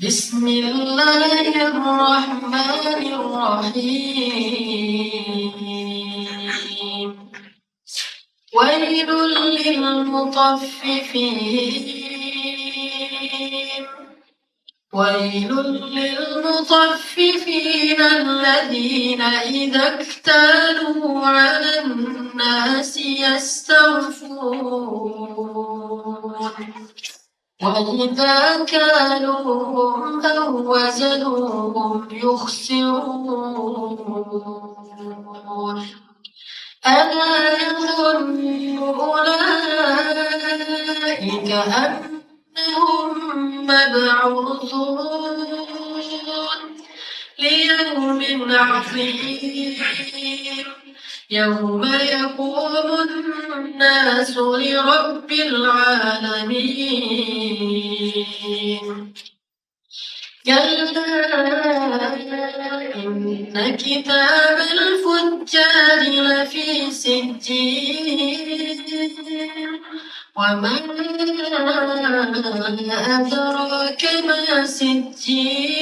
بسم الله الرحمن الرحيم. ويل للمطففين الذين إذا اكتالوا على الناس يستوفون وإذا كالوهم أو وزنوهم يخسرون. ألا يظن أولئك أنهم مبعوثون ليوم عظيم يوم يقوم الناس لرب العالمين. كلا إن كتاب الفجار لفي سجين وما أدراك ما سجين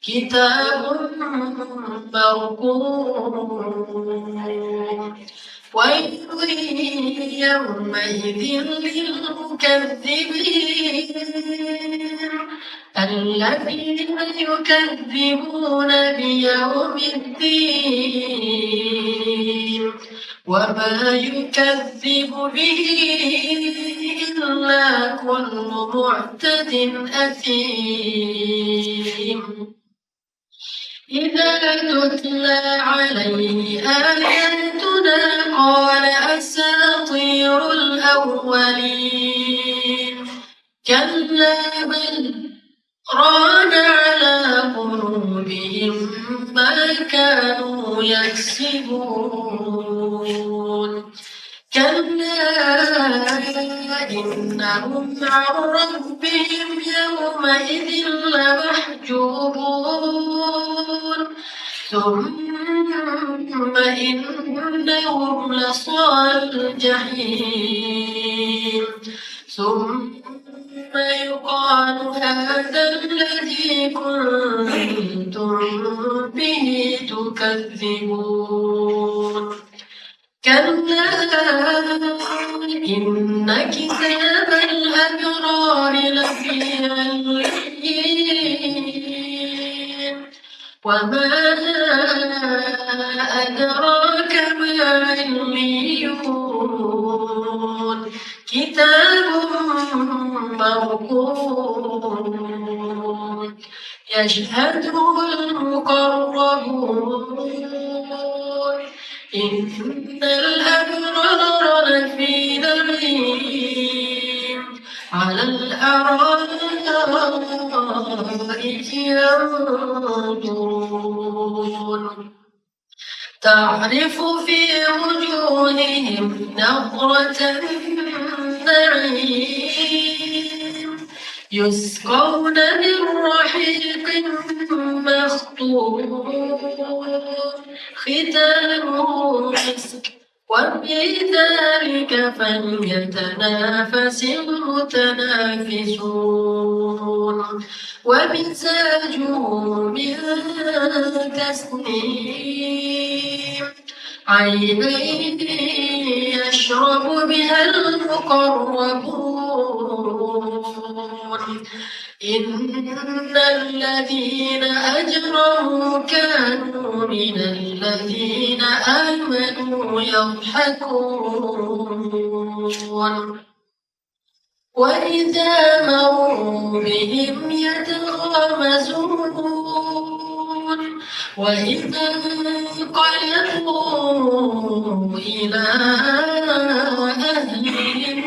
كتاب مرقوم. ويل يومئذ للمكذبين الذين يكذبون بيوم الدين وما يكذب به إلا كل معتد أثيم. إذا تتلى عليه آياتنا قال أساطير الأولين. كلا بل ران على قلوبهم ما كانوا يكسبون. كلا إنهم عن ربهم يومئذ لمحجوبون. ثم إنهم لصال الجحيم. ثم يقال هذا الذي كنتم به تكذبون. كلا إن كتاب الأبرار لفي عليين وما أدراك ما عليون كتاب مرقوم يشهده المقربون. إن الأبرار لفي نعيم على الأرائك ينظرون تعرف في وجوههم نضرة النعيم يسقون من رحيق مختوم ختامه مسك وفي ذلك فليتنافس المتنافسون. ومزاجه من تسنيم عينا يشرب بها المقربون. إن الذين أجرموا كانوا من الذين آمنوا يضحكون وإذا مروا بهم يتغامزون وإذا انقلبوا إلى أهلهم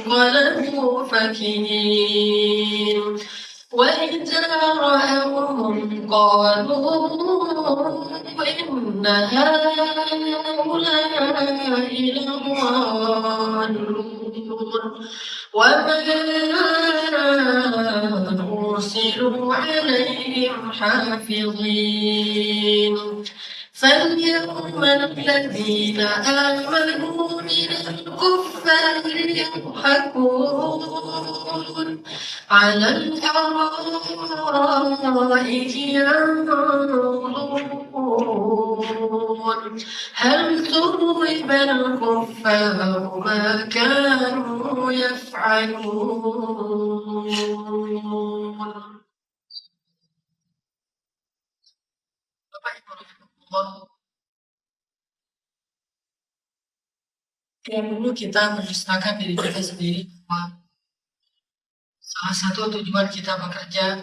انقلبوا فكهين وإذا رأوهم قالوا إن هؤلاء لضالون وما أرسلوا عليهم حافظين. فاليوم الذين آمنوا من الكفار يضحكون على الأرائك ينظرون هل ثوب الكفار ما كانوا يفعلون. Yang dulu kita mendustakan diri kita sendiri bahwa salah satu tujuan kita bekerja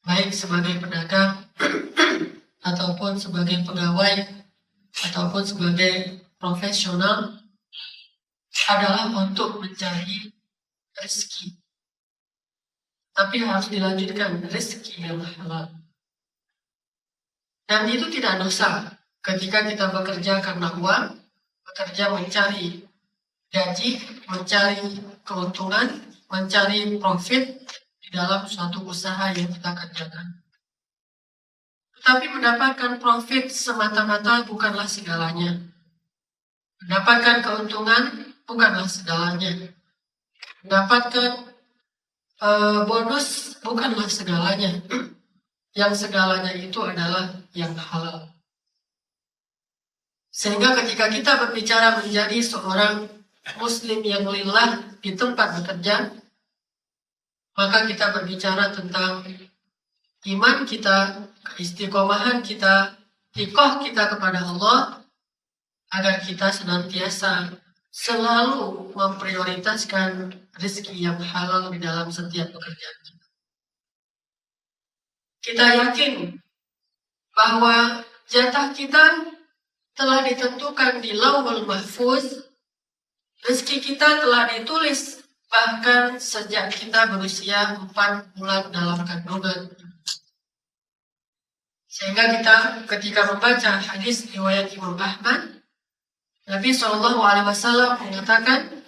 baik sebagai pedagang ataupun sebagai pegawai ataupun sebagai profesional adalah untuk mencari rezeki. Tapi harus dilanjutkan rezeki yang halal. Dan itu tidak dosa ketika kita bekerja karena uang, bekerja mencari gaji, mencari keuntungan, mencari profit di dalam suatu usaha yang kita kerjakan. Tetapi mendapatkan profit semata-mata bukanlah segalanya. Mendapatkan keuntungan bukanlah segalanya. Mendapatkan bonus bukanlah segalanya. Yang segalanya itu adalah yang halal. Sehingga ketika kita berbicara menjadi seorang muslim yang lillah di tempat bekerja, maka kita berbicara tentang iman kita, keistiqomahan kita, iqah kita kepada Allah, agar kita senantiasa selalu memprioritaskan rezeki yang halal di dalam setiap pekerjaan kita. Kita yakin bahwa jatah kita telah ditentukan di Lauhul Mahfuz, rezeki kita telah ditulis bahkan sejak kita berusia 4 bulan dalam kandungan. Sehingga kita ketika membaca hadis riwayat Imam Ahmad, Nabi SAW mengatakan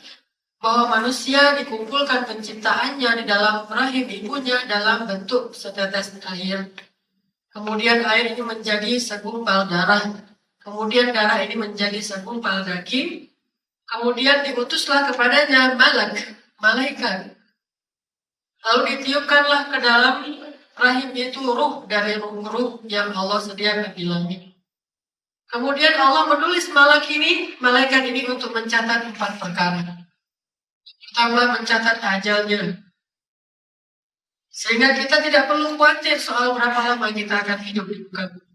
bahwa manusia dikumpulkan penciptaannya di dalam rahim ibunya dalam bentuk setetes air. Kemudian air ini menjadi segumpal darah. Kemudian darah ini menjadi segumpal daging. Kemudian diutuslah kepadanya malaikat. Lalu ditiupkanlah ke dalam rahim itu ruh dari ruh yang Allah sediakan di langit. Kemudian Allah menulis malaikat ini untuk mencatat 4 perkara. Pertama, mencatat ajalnya. Sehingga kita tidak perlu khawatir soal berapa lama kita akan hidup di muka bumi.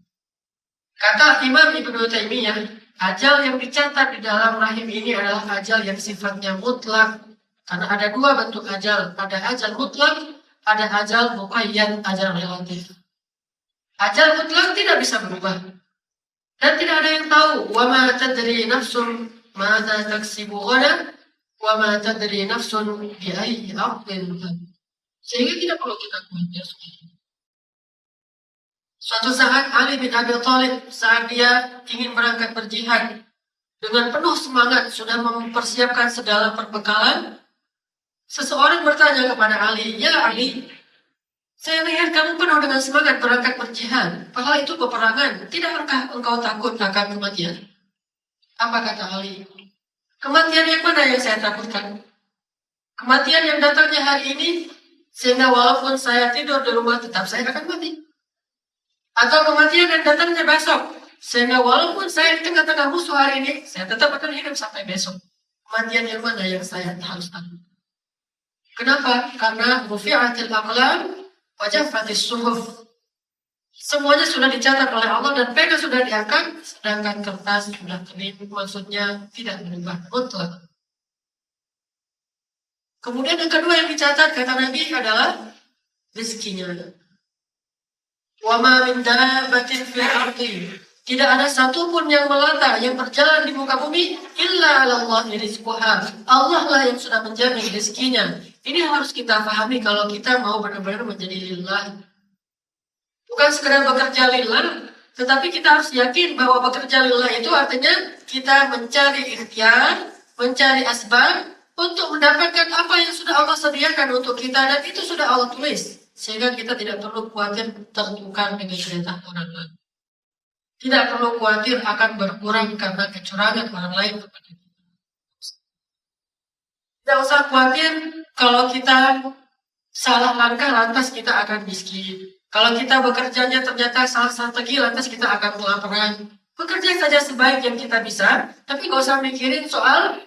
Kata Imam Ibnu Taimiyah, ajal yang dicatat di dalam rahim ini adalah ajal yang sifatnya mutlak. Karena ada 2 bentuk ajal. Ada ajal mutlak, ada ajal muqayyad, ajal relatif. Ajal mutlak tidak bisa berubah. Dan tidak ada yang tahu. Wa ma tadri nafsun madza taksibu ghadan wa ma tadri nafsun bi ayyi ardin. Sehingga tidak perlu kita khawatir. Suatu saat Ali bin Abi Thalib saat dia ingin berangkat berjihad dengan penuh semangat sudah mempersiapkan segala perbekalan, seseorang bertanya kepada Ali, "Ya Ali, saya lihat kamu penuh dengan semangat berangkat berjihad, padahal itu peperangan. Tidakkah engkau takut akan kematian?" Apa kata Ali? "Kematian yang mana yang saya takutkan? Kematian yang datangnya hari ini, sehingga walaupun saya tidur di rumah tetap saya akan mati. Atau kematian yang datangnya besok, sehingga walaupun saya di tengah-tengah musuh hari ini, saya tetap akan hidup sampai besok. Kematian yang mana yang saya harus takut?" Kenapa? Karena rufi'atil aqlam wa jaffatis suhuf. Semuanya sudah dicatat oleh Allah dan pena sudah diangkat, sedangkan kertas sudah kering, maksudnya tidak berubah mutlak. Kemudian yang kedua yang dicatat kata Nabi adalah rezekinya. Wa ma min dabbatin fil ardi. Tidak ada satupun yang melata, yang berjalan di muka bumi, illa 'alallahi rizquha. Allah lah yang sudah menjamin rezekinya. Ini harus kita pahami kalau kita mau benar-benar menjadi lillah. Bukan sekedar bekerja lillah, tetapi kita harus yakin bahwa bekerja lillah itu artinya kita mencari ikhtiar, mencari asbab untuk mendapatkan apa yang sudah Allah sediakan untuk kita dan itu sudah Allah tulis. Sehingga kita tidak perlu khawatir tertukar dengan perintah orang lain. Tidak perlu khawatir akan berkurang karena kecurangan orang lain kepada kita. Tidak usah khawatir kalau kita salah langkah lantas kita akan miskin. Kalau kita bekerjanya ternyata salah strategi lantas kita akan kelaparan. Bekerja saja sebaik yang kita bisa, tapi nggak usah mikirin soal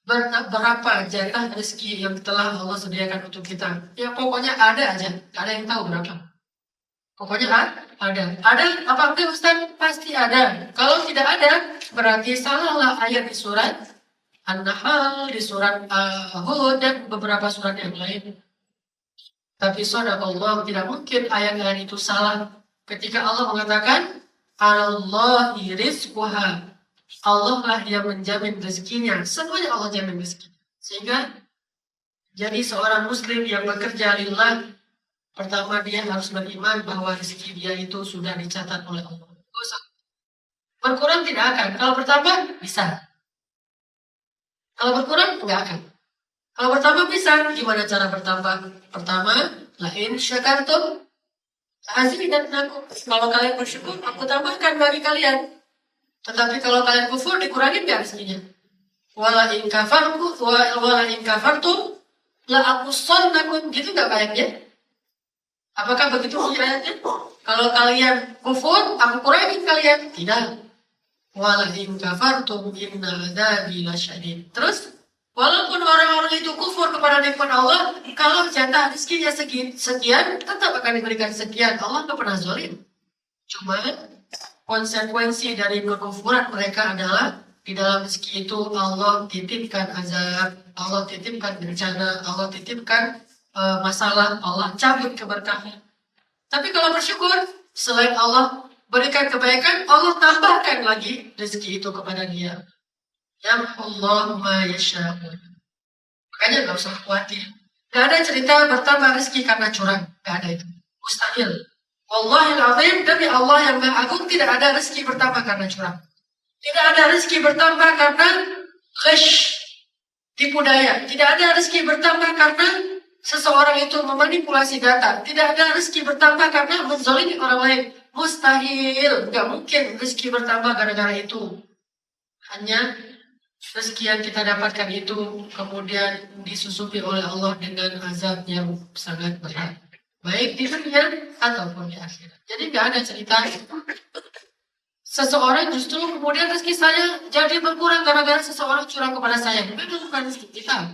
berapa jatah rezeki yang telah Allah sediakan untuk kita. Ya pokoknya ada aja, gak ada yang tahu berapa. Pokoknya ada. Ada apa enggak Ustaz? Pasti ada. Kalau tidak ada, berarti salahlah ayat di surat An-Nahl, di surat Hud, dan beberapa surat yang lain. Tapi sadaqallah, tidak mungkin ayat-ayat itu salah. Ketika Allah mengatakan, Allahi rizquha. Allah lah yang menjamin rezekinya. Semuanya Allah jamin rezeki. Sehingga jadi seorang muslim yang bekerja lillah, pertama dia harus beriman bahwa rezeki dia itu sudah dicatat oleh Allah. Berkurang tidak akan. Kalau bertambah, bisa. Kalau berkurang, enggak akan. Kalau bertambah bisa. Gimana cara bertambah? Pertama, lain syakartum azidannakum. Kalau kalian bersyukur, aku tambahkan bagi kalian. Tetapi kalau kalian kufur, dikurangin nggak rezekinya? Wala in kafartum la aqussannakum. Gitu nggak ayatnya? Apakah begitu ayatnya? Kalau kalian kufur, aku kurangin kalian. Tidak. Wala in kafartum inna adzabi lasyadid. Terus, walaupun orang-orang itu kufur kepada nikmat Allah, kalau jatah rezekinya sekian, tetap akan diberikan sekian. Allah nggak pernah zalim. Cuma konsekuensi dari kekufuran mereka adalah di dalam rezeki itu Allah titipkan azab, Allah titipkan bencana, Allah titipkan masalah, Allah cabut keberkahan. Tapi kalau bersyukur, selain Allah berikan kebaikan, Allah tambahkan lagi rezeki itu kepada dia. Yang Allah ma yasha'un. Makanya nggak usah khawatir. Gak ada cerita bertambah rezeki karena curang. Gak ada itu. Mustahil. Wallahil azim, demi Allah yang Maha Agung, tidak ada rezeki bertambah karena curang. Tidak ada rezeki bertambah karena ghish, tipu daya. Tidak ada rezeki bertambah karena seseorang itu memanipulasi data. Tidak ada rezeki bertambah karena menzalimi orang lain. Mustahil, nggak mungkin rezeki bertambah gara-gara itu. Hanya rezeki yang kita dapatkan itu kemudian disusupi oleh Allah dengan azab yang sangat berat. Baik di dunia ataupun di akhirat. Jadi nggak ada cerita seseorang justru kemudian rezeki saya jadi berkurang gara-gara seseorang curang kepada saya. Memang bukan rezeki kita.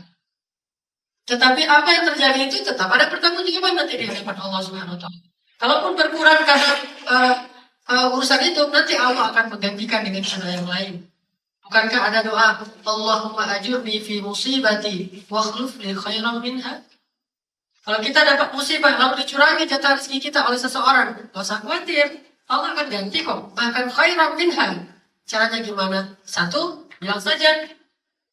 Tetapi apa yang terjadi itu tetap ada pertanggungjawaban nanti di hadapan Allah Subhanahu wa taala. Kalaupun berkurang karena urusan itu, nanti Allah akan menggantikan dengan cara yang lain. Bukankah ada doa Allahumma ajurni fi musibati wa akhlif li khairan minha? Kalau kita dapat musibah lalu dicurangi jatah rezeki kita oleh seseorang, gak usah khawatir, Allah akan ganti kok, bahkan khairan minha. Caranya gimana? Satu, bilang saja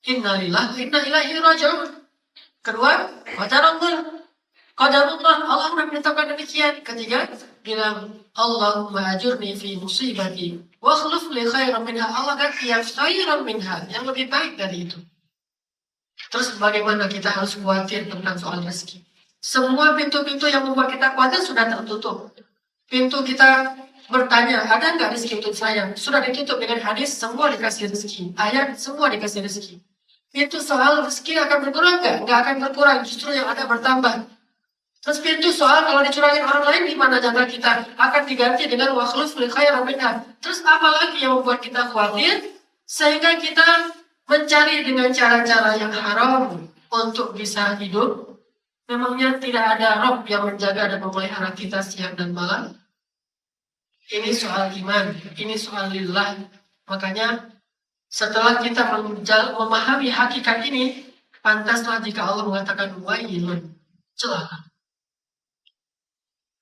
innalillahi wa inna ilaihi raji'un. Kedua, qadarullah, Allah sudah menetapkan demikian. Ketiga, bilang Allahumma ajurni fi musibati wa akhlif li khairan minha. Allah ganti yang khairan minha, yang lebih baik dari itu. Terus bagaimana kita harus khawatir tentang soal rezeki? Semua pintu-pintu yang membuat kita khawatir sudah tertutup. Pintu kita bertanya, ada nggak rezeki untuk saya? Sudah ditutup dengan hadis, semua dikasih rezeki. Ayat, semua dikasih rezeki. Pintu soal rezeki akan berkurang nggak? Nggak akan berkurang, justru yang ada bertambah. Terus pintu soal kalau dicurangin orang lain, gimana jatah kita? Akan diganti dengan wakhluf li khairan minha. Terus apa lagi yang membuat kita khawatir? Sehingga kita mencari dengan cara-cara yang haram untuk bisa hidup. Memangnya tidak ada Rob yang menjaga dan memelihara kita siang dan malam? Ini soal iman, ini soal lillah. Makanya setelah kita memahami hakikat ini, pantaslah jika Allah mengatakan wailun, celaka.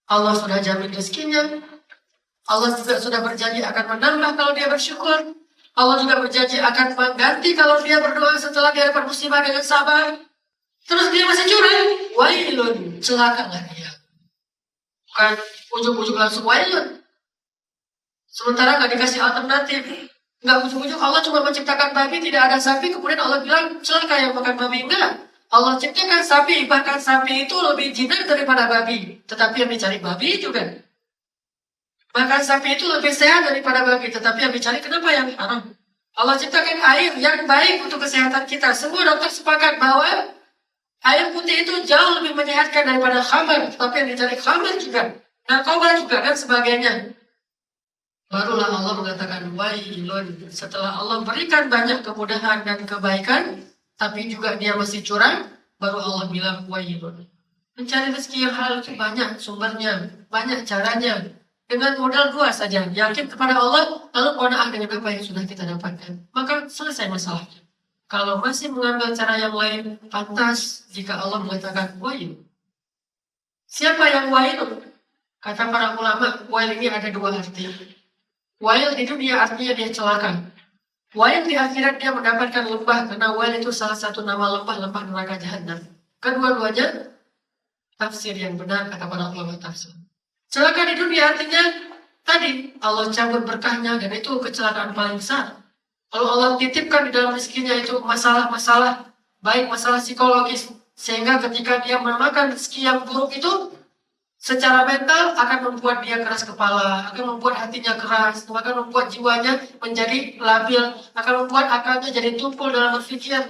Allah sudah jamin rezekinya. Allah juga sudah berjanji akan menambah kalau dia bersyukur. Allah juga berjanji akan mengganti kalau dia berdoa setelah dia dapat musibah dengan sabar. Terus dia masih curang, wailun, celaka nggak dia? Bukan ujuk-ujuk langsung wailun. Sementara nggak dikasih alternatif, nggak ujuk-ujuk Allah cuma menciptakan babi, tidak ada sapi, kemudian Allah bilang celaka yang makan babi. Enggak, Allah ciptakan sapi, bahkan sapi itu lebih jinak daripada babi, tetapi yang dicari babi juga. Bahkan sapi itu lebih sehat daripada babi, tetapi yang dicari kenapa yang haram? Allah ciptakan air yang baik untuk kesehatan kita. Semua dokter sepakat bahwa Air putih itu jauh lebih menyehatkan daripada khamar, tapi yang dicari khamar juga, narkoba juga, dan sebagainya. Barulah Allah mengatakan wailun. Setelah Allah berikan banyak kemudahan dan kebaikan, tapi juga dia masih curang, baru Allah bilang wailun. Mencari rezeki yang halal itu banyak sumbernya, banyak caranya. Dengan modal dua saja, yakin kepada Allah, lalu qanaah dengan apa yang sudah kita dapatkan. Maka selesai masalahnya. Kalau masih mengambil cara yang lain, pantas jika Allah mengatakan wail. Siapa yang wail? Kata para ulama, wail ini ada dua arti. Wail di dunia artinya dia celaka. Wail di akhirat dia mendapatkan lembah, karena wail itu salah satu nama lembah-lembah neraka jahanam. Kedua-duanya tafsir yang benar kata para ulama tafsir. Celaka di dunia artinya tadi Allah cabut berkahnya, dan itu kecelakaan paling besar. Kalau Allah titipkan di dalam rezekinya itu masalah-masalah, baik masalah psikologis, sehingga ketika dia memakan rezeki yang buruk itu, secara mental akan membuat dia keras kepala, akan membuat hatinya keras, akan membuat jiwanya menjadi labil, akan membuat akalnya jadi tumpul dalam berpikir.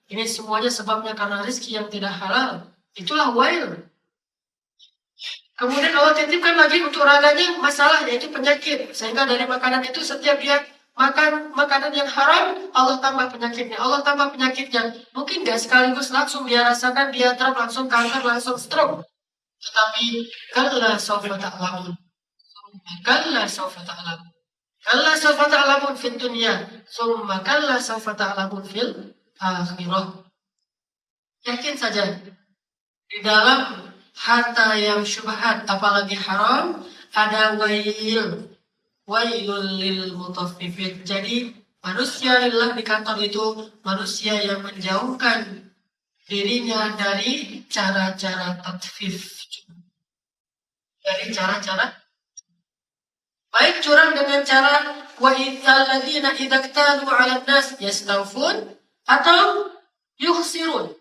Ini semuanya sebabnya karena rezeki yang tidak halal. Itulah wail. Kemudian Allah titipkan lagi untuk raganya masalah, yaitu penyakit. Sehingga dari makanan itu setiap dia makan makanan yang haram, Allah tambah penyakitnya. Allah tambah penyakitnya. Mungkin gak sekaligus langsung dia rasakan, dia drop, langsung kanker, langsung stroke. Tetapi kalla sawfa ta'lamun. Kalla sawfa ta'lamun. Kalla sawfa ta'lamun fid dunya. Summa kalla sawfa ta'lamun fil akhirah. Yakin saja. Di dalam harta yang syubhat, apalagi haram, ada wail. Wailul lil mutaffifin. Jadi manusia lelah di kantor itu manusia yang menjauhkan dirinya dari cara-cara tatfif. Dari cara-cara baik curang dengan cara wa idzalladzina idzaktalu 'alan nas yastawfun atau yukhsirun.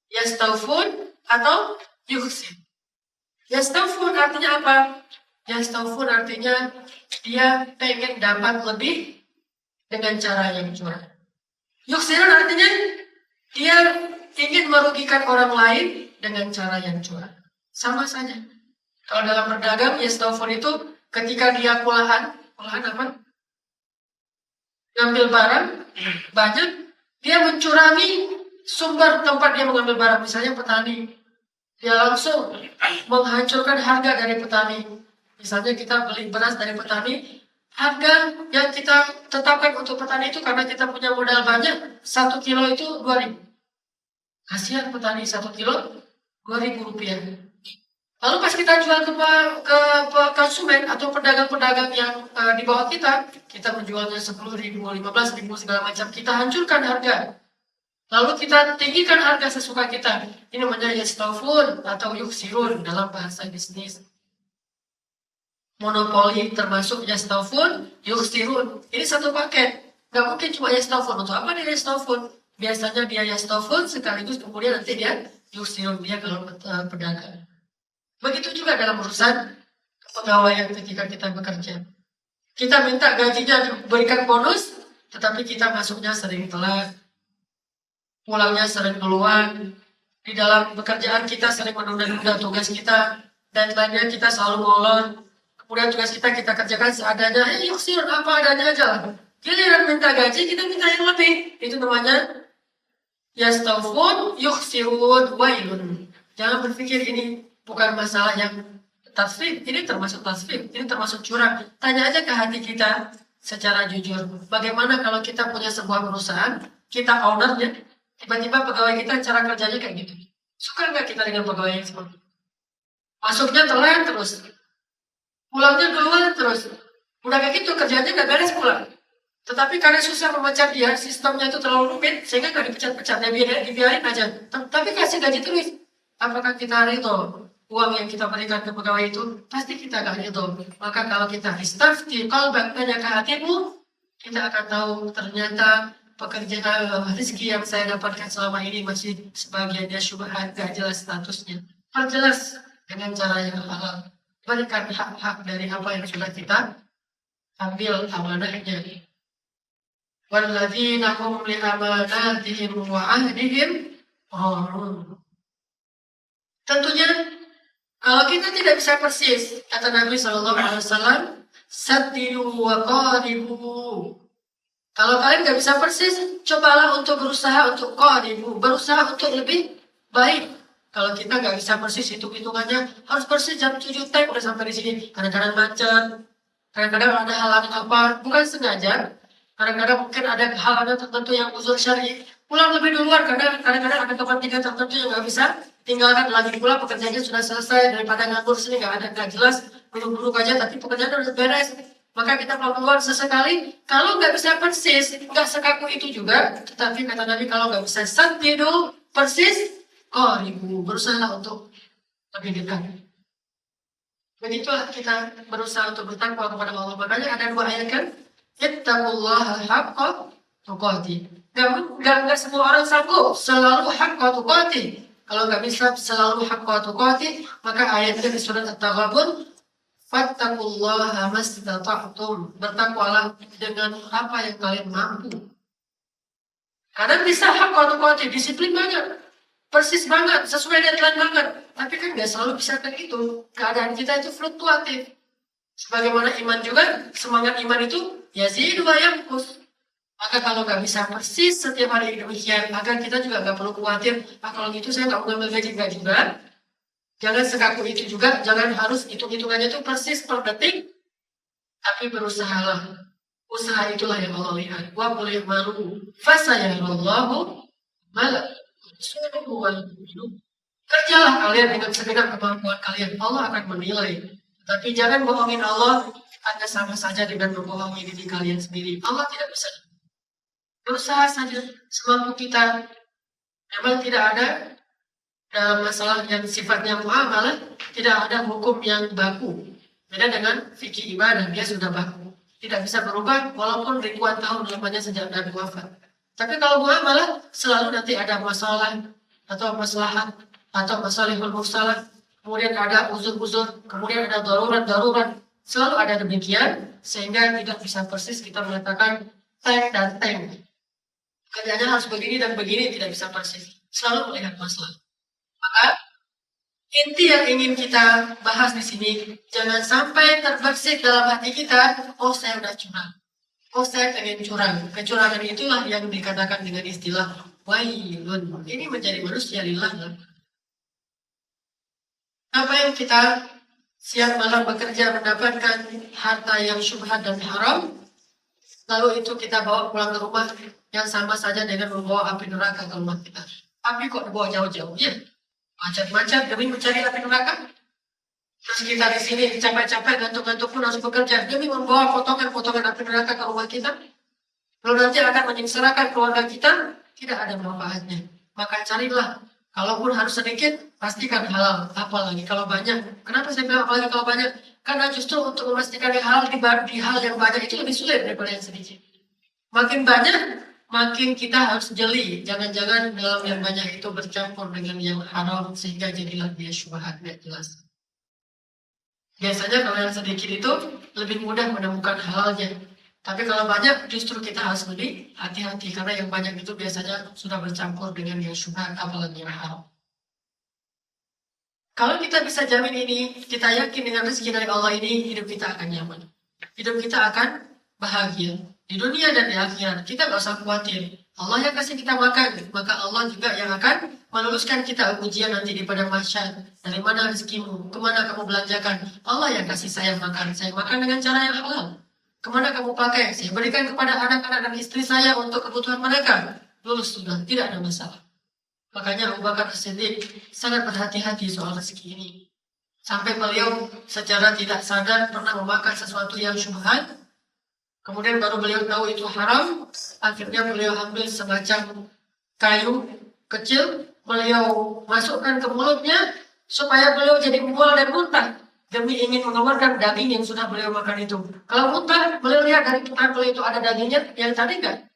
Yastawfun atau yukhsir. Yastawfun artinya apa? Yastawfun artinya dia pengen dapat lebih dengan cara yang curang. Yukhsirun artinya dia ingin merugikan orang lain dengan cara yang curang. Sama saja. Kalau dalam berdagang, yastawfun itu ketika dia kulahan apa? Ngambil barang banyak, dia mencurangi sumber tempat dia mengambil barang. Misalnya petani, dia langsung menghancurkan harga dari petani. Misalnya kita beli beras dari petani, harga yang kita tetapkan untuk petani itu karena kita punya modal banyak, 1 kilo itu 2.000. Kasihan petani 1 kilo 2.000 rupiah. Lalu pas kita jual ke konsumen atau pedagang-pedagang yang di bawah kita menjualnya 10.000, 15.000 segala macam, kita hancurkan harga. Lalu kita tinggikan harga sesuka kita. Ini namanya yastawfun atau yuksirun dalam bahasa bisnis. Monopoli termasuk yastawfun, yuksirun. Ini satu paket. Gak mungkin cuma yastawfun. Untuk apa dia yastawfun? Biasanya dia yastawfun sekaligus kemudian nanti dia yuksirun, dia kalau pedagang. Begitu juga dalam urusan kepegawaian ketika kita bekerja. Kita minta gajinya diberikan bonus, tetapi kita masuknya sering telat, pulangnya sering duluan. Di dalam pekerjaan kita sering menunda-nunda tugas kita, dan lainnya kita selalu molor. Kemudian tugas kita kerjakan seadanya, yuksir apa adanya aja lah. Giliran minta gaji, kita minta yang lebih. Itu namanya yastawfun, yuksirun, wailun. Jangan berpikir ini bukan masalah yang tasfif, ini termasuk tasfif, ini termasuk curang. Tanya aja ke hati kita secara jujur. Bagaimana kalau kita punya sebuah perusahaan, kita ownernya, tiba-tiba pegawai kita cara kerjanya kayak gitu. Suka nggak kita dengan pegawai yang seperti itu? Masuknya telat terus, pulangnya duluan terus. Udah kayak gitu kerjanya nggak beres pulang. Tetapi karena susah memecat dia, sistemnya itu terlalu rumit, sehingga nggak dipecat-pecat, dibiarin aja. Tapi kasih gaji terus. Apakah kita ridho? Uang yang kita berikan ke pegawai itu pasti kita gak ridho. Maka kalau kita istafti qalbak, tanya ke hatimu, kita akan tahu ternyata pekerjaan rezeki yang saya dapatkan selama ini masih sebagiannya syubhat, gak jelas statusnya. Perjelas dengan cara yang halal. Berikan hak-hak dari apa yang sudah kita ambil amanahnya. Walladzina hum li amanatihim wa ahdihim ra'un. Tentunya kalau kita tidak bisa persis, kata Nabi SAW, saddidu wa qaribu. Kalau kalian nggak bisa persis, cobalah untuk berusaha untuk qaribu, berusaha untuk lebih baik. Kalau kita nggak bisa persis hitung-hitungannya, harus persis jam 7 teng udah sampai di sini. Kadang-kadang macet, kadang-kadang ada halangan apa, bukan sengaja. Kadang-kadang mungkin ada halangan tertentu yang uzur syar'i. Pulang lebih duluan karena kadang-kadang ada kepentingan tertentu yang nggak bisa tinggalkan lagi pula pekerjaannya sudah selesai daripada nganggur sini nggak jelas duduk-duduk aja tapi pekerjaan udah beres. Maka kita keluar sesekali, kalau nggak bisa persis, nggak sekaku itu juga. Tetapi kata Nabi kalau nggak bisa saddidu persis, qaribu, berusaha untuk lebih dekat. Begitulah kita berusaha untuk bertakwa kepada Allah. Makanya ada 2 ayat kan, ittaqullaha haqqa tuqatih. Nggak semua orang sanggup selalu haqqa tuqatih. Kalau nggak bisa selalu haqqa tuqatih, maka ayatnya di surat At-Taghabun, fattaqullaha mastata'tum, bertakwalah dengan apa yang kalian mampu. Kadang bisa haqqa tuqatih, disiplin banget, persis banget, sesuai deadline banget. Tapi kan nggak selalu bisa kayak gitu. Keadaan kita itu fluktuatif. Sebagaimana iman juga, semangat iman itu yazidu wa yanqus. Maka kalau nggak bisa persis setiap hari demikian, maka kita juga nggak perlu khawatir. Kalau gitu saya nggak mau ngambil gaji nggak juga. Jangan sekaku itu juga, jangan harus hitung-hitungannya itu persis per detik. Tapi berusahalah. Usaha itulah yang Allah lihat. Wa qul i'malu fasayarallahu mal. Kerjalah kalian dengan segenap kemampuan kalian. Allah akan menilai. Tapi jangan bohongin Allah. Anda sama saja dengan membohongi diri kalian sendiri. Allah tidak bisa. Berusaha saja semampu kita. Memang tidak ada dalam masalah yang sifatnya muamalah, tidak ada hukum yang baku. Beda dengan fikih ibadah, dia sudah baku. Tidak bisa berubah walaupun ribuan tahun lamanya sejak Nabi wafat. Tapi kalau muamalah selalu nanti ada masalah atau maslahat atau masalihul mursalah, kemudian ada uzur-uzur, kemudian ada darurat. Selalu ada demikian sehingga tidak bisa persis kita mengatakan tank dan tank. Kerjanya harus begini dan begini, tidak bisa persis. Selalu melihat masalah. Maka inti yang ingin kita bahas di sini, jangan sampai terbersih dalam hati kita, oh saya udah curang. Oh saya pengen curang. Kecurangan itulah yang dikatakan dengan istilah wailun. Ini menjadi manusia lillah. Apa yang kita siang malam bekerja mendapatkan harta yang syubhat dan haram, lalu itu kita bawa pulang ke rumah yang sama saja dengan membawa api neraka ke rumah kita. Api kok dibawa jauh-jauh ya? Macet-macet demi mencari api neraka. Terus kita di sini capek-capek gantung-gantung pun harus bekerja demi membawa potongan-potongan api neraka ke rumah kita. Lalu nanti akan menyengsarakan keluarga kita, tidak ada manfaatnya. Maka carilah, kalaupun harus sedikit, pastikan halal. Apalagi kalau banyak. Kenapa saya bilang apalagi kalau banyak? Karena justru untuk memastikan yang halal di hal yang banyak itu lebih sulit daripada yang sedikit. Makin banyak, makin kita harus jeli. Jangan-jangan dalam yang banyak itu bercampur dengan yang haram sehingga jadilah dia syubhat, tidak jelas. Biasanya kalau yang sedikit itu lebih mudah menemukan halalnya. Tapi kalau banyak justru kita harus lebih hati-hati karena yang banyak itu biasanya sudah bercampur dengan yang syubhat apalagi yang haram. Kalau kita bisa jamin ini, kita yakin dengan rezeki dari Allah ini, hidup kita akan nyaman. Hidup kita akan bahagia. Di dunia dan di akhirat, kita gak usah khawatir. Allah yang kasih kita makan, maka Allah juga yang akan meluluskan kita ujian nanti di padang mahsyar. Dari mana rezekimu, kemana kamu belanjakan. Allah yang kasih saya makan dengan cara yang halal. Kemana kamu pakai, saya berikan kepada anak-anak dan istri saya untuk kebutuhan mereka. Lulus sudah, tidak ada masalah. Makanya Abu Bakar As-Siddiq sangat berhati-hati soal rezeki ini. Sampai beliau secara tidak sadar pernah memakan sesuatu yang syubhat. Kemudian baru beliau tahu itu haram. Akhirnya beliau ambil semacam kayu kecil. Beliau masukkan ke mulutnya supaya beliau jadi mual dan muntah. Demi ingin mengeluarkan daging yang sudah beliau makan itu. Kalau muntah, beliau lihat dari tulang beliau itu ada dagingnya. Yang tadi enggak.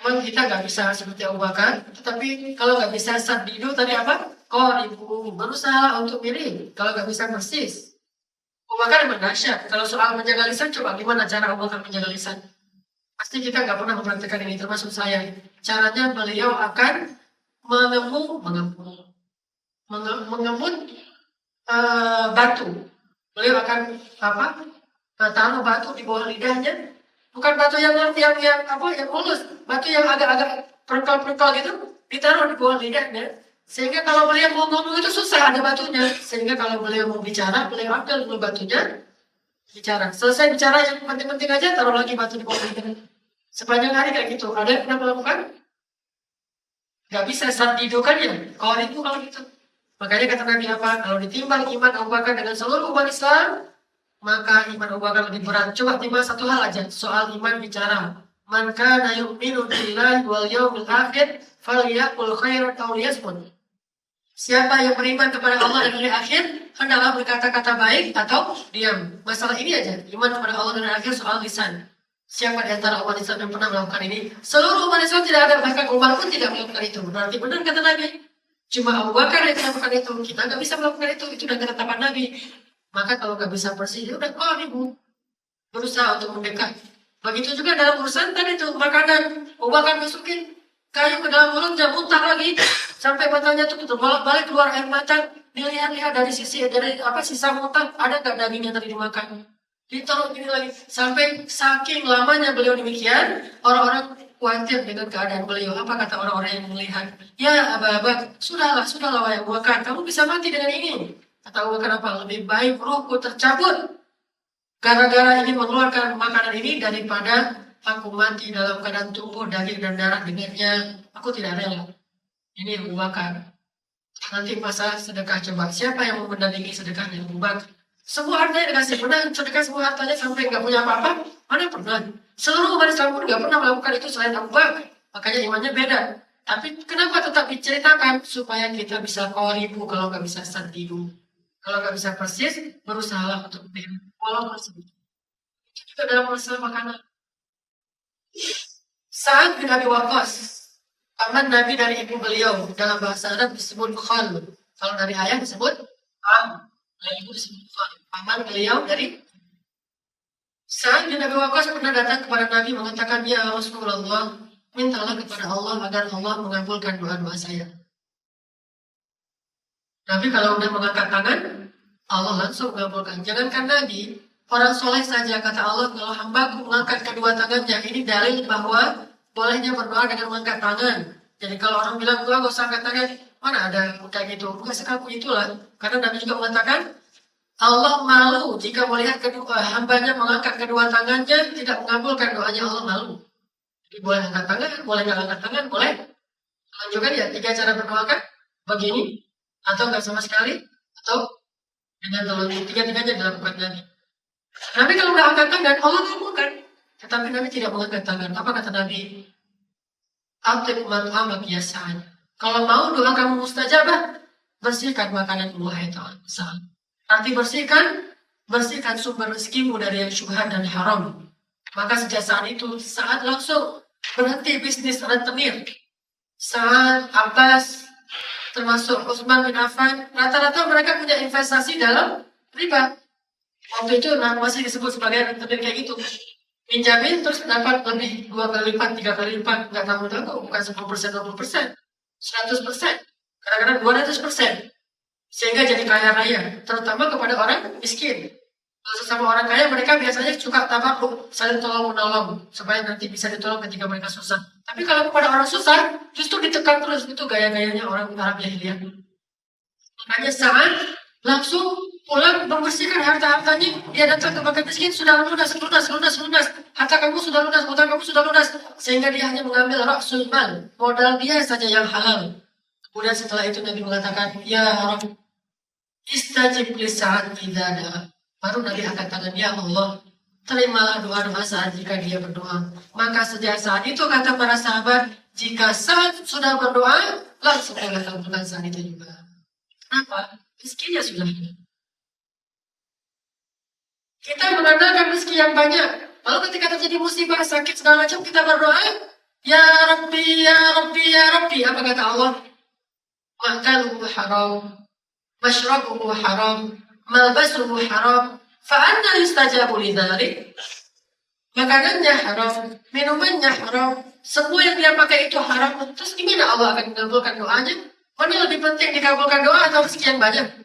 Memang kita nggak bisa seperti Abu Bakar. Tetapi kalau nggak bisa saddidu tadi apa? Qaribu, berusaha untuk mirip. Kalau nggak bisa persis. Abu Bakar memang dahsyat. Kalau soal menjaga lisan, coba gimana cara Abu Bakar menjaga lisan? Pasti kita nggak pernah mempraktikkan ini, termasuk saya. Caranya beliau akan mengampu, mengemut batu. Beliau akan taruh batu di bawah lidahnya, bukan batu yang mulus, batu yang agak-agak perengkal-perengkal gitu, ditaruh di bawah lidahnya, sehingga kalau beliau mau ngomong itu susah ada batunya, sehingga kalau beliau mau bicara, beliau ambil dulu batunya, bicara. Selesai bicara yang penting-penting aja, taruh lagi batu di bawah lidahnya. Sepanjang hari kayak gitu. Ada yang pernah melakukan? Gak bisa saat kan ya, kalau itu kalau gitu. Makanya kata Nabi apa? Kalau ditimbang iman Abu Bakar dengan seluruh umat Islam, maka iman Abu Bakar lebih berat. Coba timbang satu hal aja, soal iman bicara. Man kana yu'minu billahi wal yawmil akhir falyaqul khairan aw liyasmut. Siapa yang beriman kepada Allah dan hari akhir, hendaklah berkata-kata baik atau diam. Masalah ini aja, iman kepada Allah dan hari akhir soal lisan. Siapa di antara umat Islam yang pernah melakukan ini? Seluruh umat Islam tidak ada, bahkan Umar pun tidak melakukan itu. Berarti benar kata Nabi. Cuma Abu Bakar yang melakukan itu, kita nggak bisa melakukan itu udah ketetapan Nabi. Maka kalau nggak bisa bersih, ya udah kau ibu berusaha untuk mendekat. Begitu juga dalam urusan tadi itu makanan, Abu Bakar masukin kayu ke dalam mulutnya, muntah lagi sampai matanya tuh bolak-balik keluar air mata. Dilihat-lihat dari sisa muntah, ada nggak daging yang tadi dimakan? Ditaruh gini lagi sampai saking lamanya beliau demikian, orang-orang khawatir dengan keadaan beliau. Apa kata orang-orang yang melihat? Ya Aba, sudahlah wahai Abu Bakar, kamu bisa mati dengan ini. Kata Abu Bakar apa? Lebih baik ruhku tercabut gara-gara ingin mengeluarkan makanan ini daripada aku mati dalam keadaan tubuh daging dan darah dengannya. Aku tidak rela. Ini Abu Bakar. Nanti masalah sedekah, coba siapa yang mau mendampingi sedekahnya Abu Bakar? Semua hartanya dikasih, pernah sedekah semua hartanya sampai nggak punya apa-apa? Mana pernah? Seluruh umat Islam pun nggak pernah melakukan itu selain Abu Bakar. Makanya imannya beda. Tapi kenapa tetap diceritakan? Supaya kita bisa qoribu, kalau nggak bisa santidu. Kalau nggak bisa persis, berusahalah untuk walaupun sedikit. Itu juga dalam masalah makanan. Sa'ad bin Abi Waqqas, paman Nabi dari ibu beliau, dalam bahasa Arab disebut khal. Kalau dari ayah disebut am. Dari ibu disebut khal. Paman beliau dari Sa'ad bin Abi Waqqas pernah datang kepada Nabi mengatakan, ya Rasulullah, mintalah kepada Allah agar Allah mengabulkan doa-doa saya. Nabi kalau udah mengangkat tangan, Allah langsung mengabulkan. Jangankan Nabi, orang soleh saja kata Allah, kalau hambaku mengangkat kedua tangannya, ini dalil bahwa bolehnya berdoa dengan mengangkat tangan. Jadi kalau orang bilang, gua gak usah angkat tangan, mana ada kayak gitu. Bukan sekaku itulah. Karena Nabi juga mengatakan, Allah malu jika melihat hambanya mengangkat kedua tangannya, tidak mengabulkan doanya. Allah malu. Jadi boleh angkat tangan, boleh nggak angkat tangan, boleh. Lanjutkan ya, 3 cara berdoa kan? Begini, atau nggak sama sekali, atau dengan tolong. Tiga-tiganya dilakukan Nabi. Nabi kalau nggak angkat tangan, Allah kabulkan. Tetapi Nabi tidak mengangkat tangan. Apa kata Nabi? Atib marhamak ya Sa'ad. Kalau mau doa kamu mustajabah, bersihkan makanan wahai Sa'ad. Arti bersihkan sumber rezekimu dari yang syubhat dan haram. Maka sejak saat itu, saat langsung berhenti bisnis rentenir. Saat Abbas, termasuk Utsman bin Affan, rata-rata mereka punya investasi dalam riba. Waktu itu masih disebut sebagai rentenir kayak gitu. Minjamin terus dapat lebih 2 kali lipat, 3 kali lipat, nggak tahu bukan 10%, 20%, 100%, kadang-kadang 200%. Sehingga jadi kaya raya, terutama kepada orang miskin. Kalau sesama orang kaya, mereka biasanya suka tabarruk, saling tolong menolong, supaya nanti bisa ditolong ketika mereka susah. Tapi kalau kepada orang susah, justru ditekan terus. Itu gaya-gayanya orang Arab jahiliyah. Makanya Sa'ad langsung pulang membersihkan harta-hartanya. Dia datang ke bagian miskin, sudah lunas. Harta kamu sudah lunas, utang kamu sudah lunas. Sehingga dia hanya mengambil ra'sul mal, modal dia saja yang halal. Kemudian setelah itu Nabi mengatakan, ya Rabb, istajib li Sa'ad idza da'a. Baru Nabi angkat tangan, ya Allah, terimalah doa-doa Sa'ad jika dia berdoa. Maka sejak saat itu kata para sahabat, jika Sa'ad sudah berdoa, langsung Allah kabulkan saat itu juga. Kenapa? Rezekinya sudah ada. Kita mengandalkan rezeki yang banyak. Lalu ketika terjadi musibah, sakit, segala macam, kita berdoa, ya Rabbi, ya Rabbi, ya Rabbi. Apa kata Allah? Makaluhu haram, mashrabuhu haram, malbasuhu haram, fa'anna yustajabu lidzalik. Makanannya haram, minumannya haram, semua yang dia pakai itu haram. Terus gimana Allah akan mengabulkan doanya? Mana lebih penting dikabulkan doa atau sekian banyak?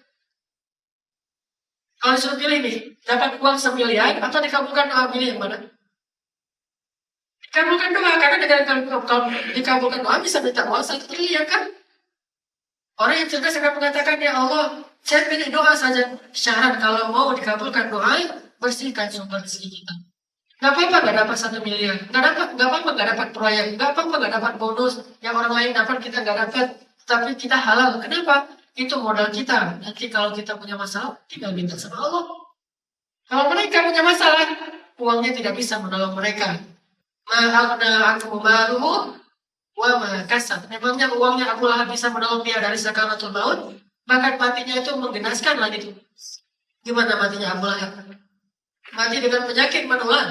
Kalau disuruh pilih nih, dapat uang 1 miliar atau dikabulkan doa, pilih yang mana? Dikabulkan doa, karena dengan kalau dikabulkan doa bisa minta uang 1 triliun kan? Orang yang cerdas akan mengatakan, ya Allah, saya pilih doa saja. Syarat kalau mau dikabulkan doa, bersihkan sumber rezeki kita. Gak apa-apa gak dapat 1 miliar, gak apa-apa gak dapat proyek, gak apa-apa gak dapat bonus, yang orang lain dapat kita gak dapat, tapi kita halal. Kenapa? Itu modal kita. Nanti kalau kita punya masalah, tinggal minta sama Allah. Kalau mereka punya masalah, uangnya tidak bisa menolong mereka. Ma'agna aku maluhu wa ma kasab. Memangnya uangnya Abu Lahab bisa menolong dia dari sakaratul maut? Bahkan matinya itu menggenaskan lagi tuh. Gimana matinya Abu Lahab? Mati dengan penyakit menular.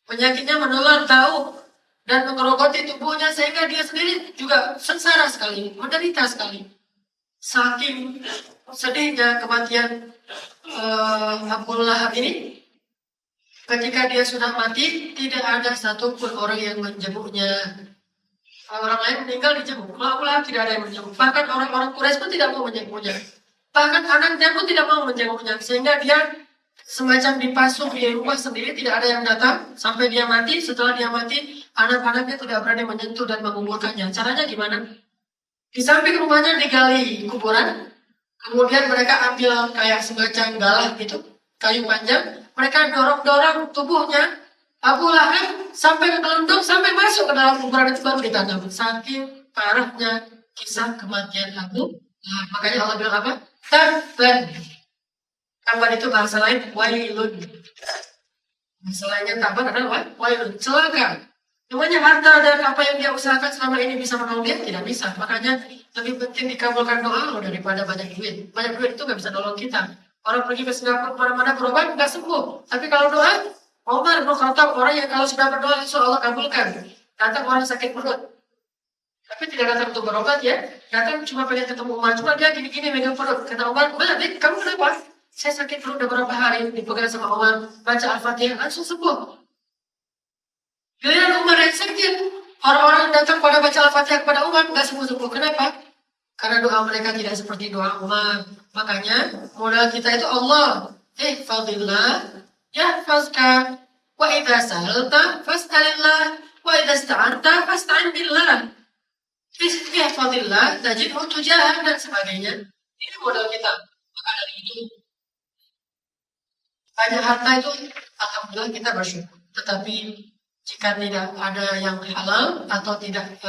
Penyakitnya menular tahu dan mengerogoti tubuhnya sehingga dia sendiri juga sengsara sekali, menderita sekali. Saking sedihnya kematian Abu Lahab ini, ketika dia sudah mati, tidak ada satupun orang yang menjenguknya. Orang lain meninggal dijenguk, Abu Lahab tidak ada yang menjenguk. Bahkan orang-orang Quraisy pun tidak mau menjenguknya. Bahkan anaknya pun tidak mau menjenguknya, sehingga dia semacam dipasung di rumah sendiri, tidak ada yang datang sampai dia mati. Setelah dia mati, anak-anaknya tidak berani menyentuh dan menguburkannya. Caranya gimana? Di samping rumahnya digali kuburan, kemudian mereka ambil kayak semacam galah gitu, kayu panjang, mereka dorong-dorong tubuhnya Abu Lahab sampai ke gelundung, sampai masuk ke dalam kuburan itu baru ditanam. Saking parahnya kisah kematian Abu Lahab. Makanya Allah bilang apa? Tabban. Taban itu bahasa lain wailun. Bahasa lainnya taban adalah wailun, celaka. Namanya harta dan apa yang dia usahakan selama ini bisa menolong dia? Tidak bisa. Makanya lebih penting dikabulkan doa lo daripada banyak duit. Banyak duit itu gak bisa nolong kita. Orang pergi ke Singapura kemana-mana berobat gak sembuh. Tapi kalau doa, Umar bin Khattab orang yang kalau sudah berdoa insya Allah kabulkan. Datang orang sakit perut. Tapi tidak datang untuk berobat ya. Datang cuma pengen ketemu Umar. Cuma dia gini-gini megang perut. Kata Umar, "Dik, kamu kenapa?" "Saya sakit perut udah berapa hari." Dipegang sama Umar. Baca Al-Fatihah langsung sembuh. Giliran Umar yang sakit. Orang-orang yang datang pada baca Al-Fatihah kepada Umar nggak sembuh-sembuh. Kenapa? Karena doa mereka tidak seperti doa Umar. Makanya modal kita itu Allah. Fadillah yahfazka. Wa idza sa'alta fas'alillah. Wa idza ista'anta fasta'in billah. Fadillah, tajid tujah dan sebagainya. Ini modal kita. Maka dari itu banyak harta itu alhamdulillah kita bersyukur. Tetapi jika tidak ada yang halal atau tidak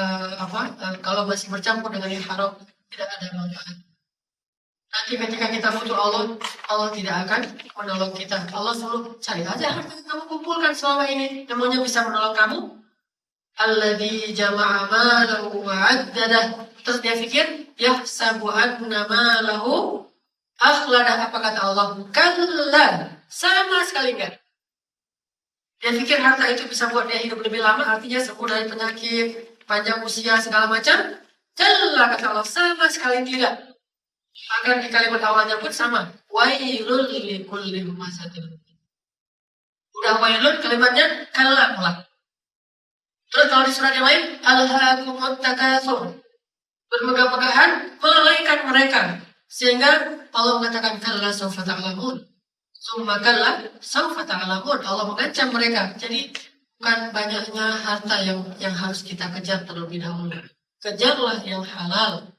kalau masih bercampur dengan yang haram, tidak ada manfaat. Nanti ketika kita butuh Allah, Allah tidak akan menolong kita. Allah suruh cari aja harta yang kamu kumpulkan selama ini. Namanya bisa menolong kamu. Alladzi jama'a malahu wa'addadah. Terus dia pikir, yahsabu anna malahu akhladah. Apa kata Allah? Kalla. Sama sekali enggak. Dia pikir harta itu bisa buat dia hidup lebih lama, artinya sembuh dari penyakit, panjang usia, segala macam. Kalla, kata Allah, sama sekali tidak. Bahkan di kalimat awalnya pun sama. Wailul likulli humazatin. Udah wailun, kalimatnya kalla pula. Terus kalau di surat yang lain, alhaakumut takatsur. Bermegah-megahan melalaikan mereka. Sehingga Allah mengatakan kalla sawfa ta'lamun. Summakallah sawfa ta'lamun. Allah mengancam mereka. Jadi bukan banyaknya harta yang harus kita kejar terlebih dahulu. Kejarlah yang halal.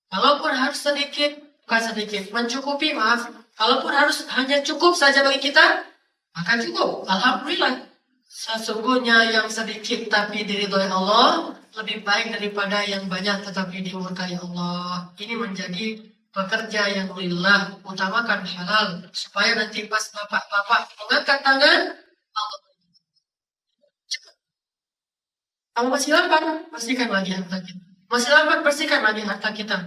Kalaupun harus sedikit, bukan sedikit, mencukupi, maaf. Kalaupun harus hanya cukup saja bagi kita, maka cukup. Alhamdulillah. Sesungguhnya yang sedikit tapi diridhoi Allah lebih baik daripada yang banyak tetapi dimurkai Allah. Ini menjadi bekerja yang lillah, utamakan halal supaya nanti pas bapak-bapak mengangkat tangan Allah. Kalau masih lapar, bersihkan lagi harta kita. Masih lapar, bersihkan lagi harta kita.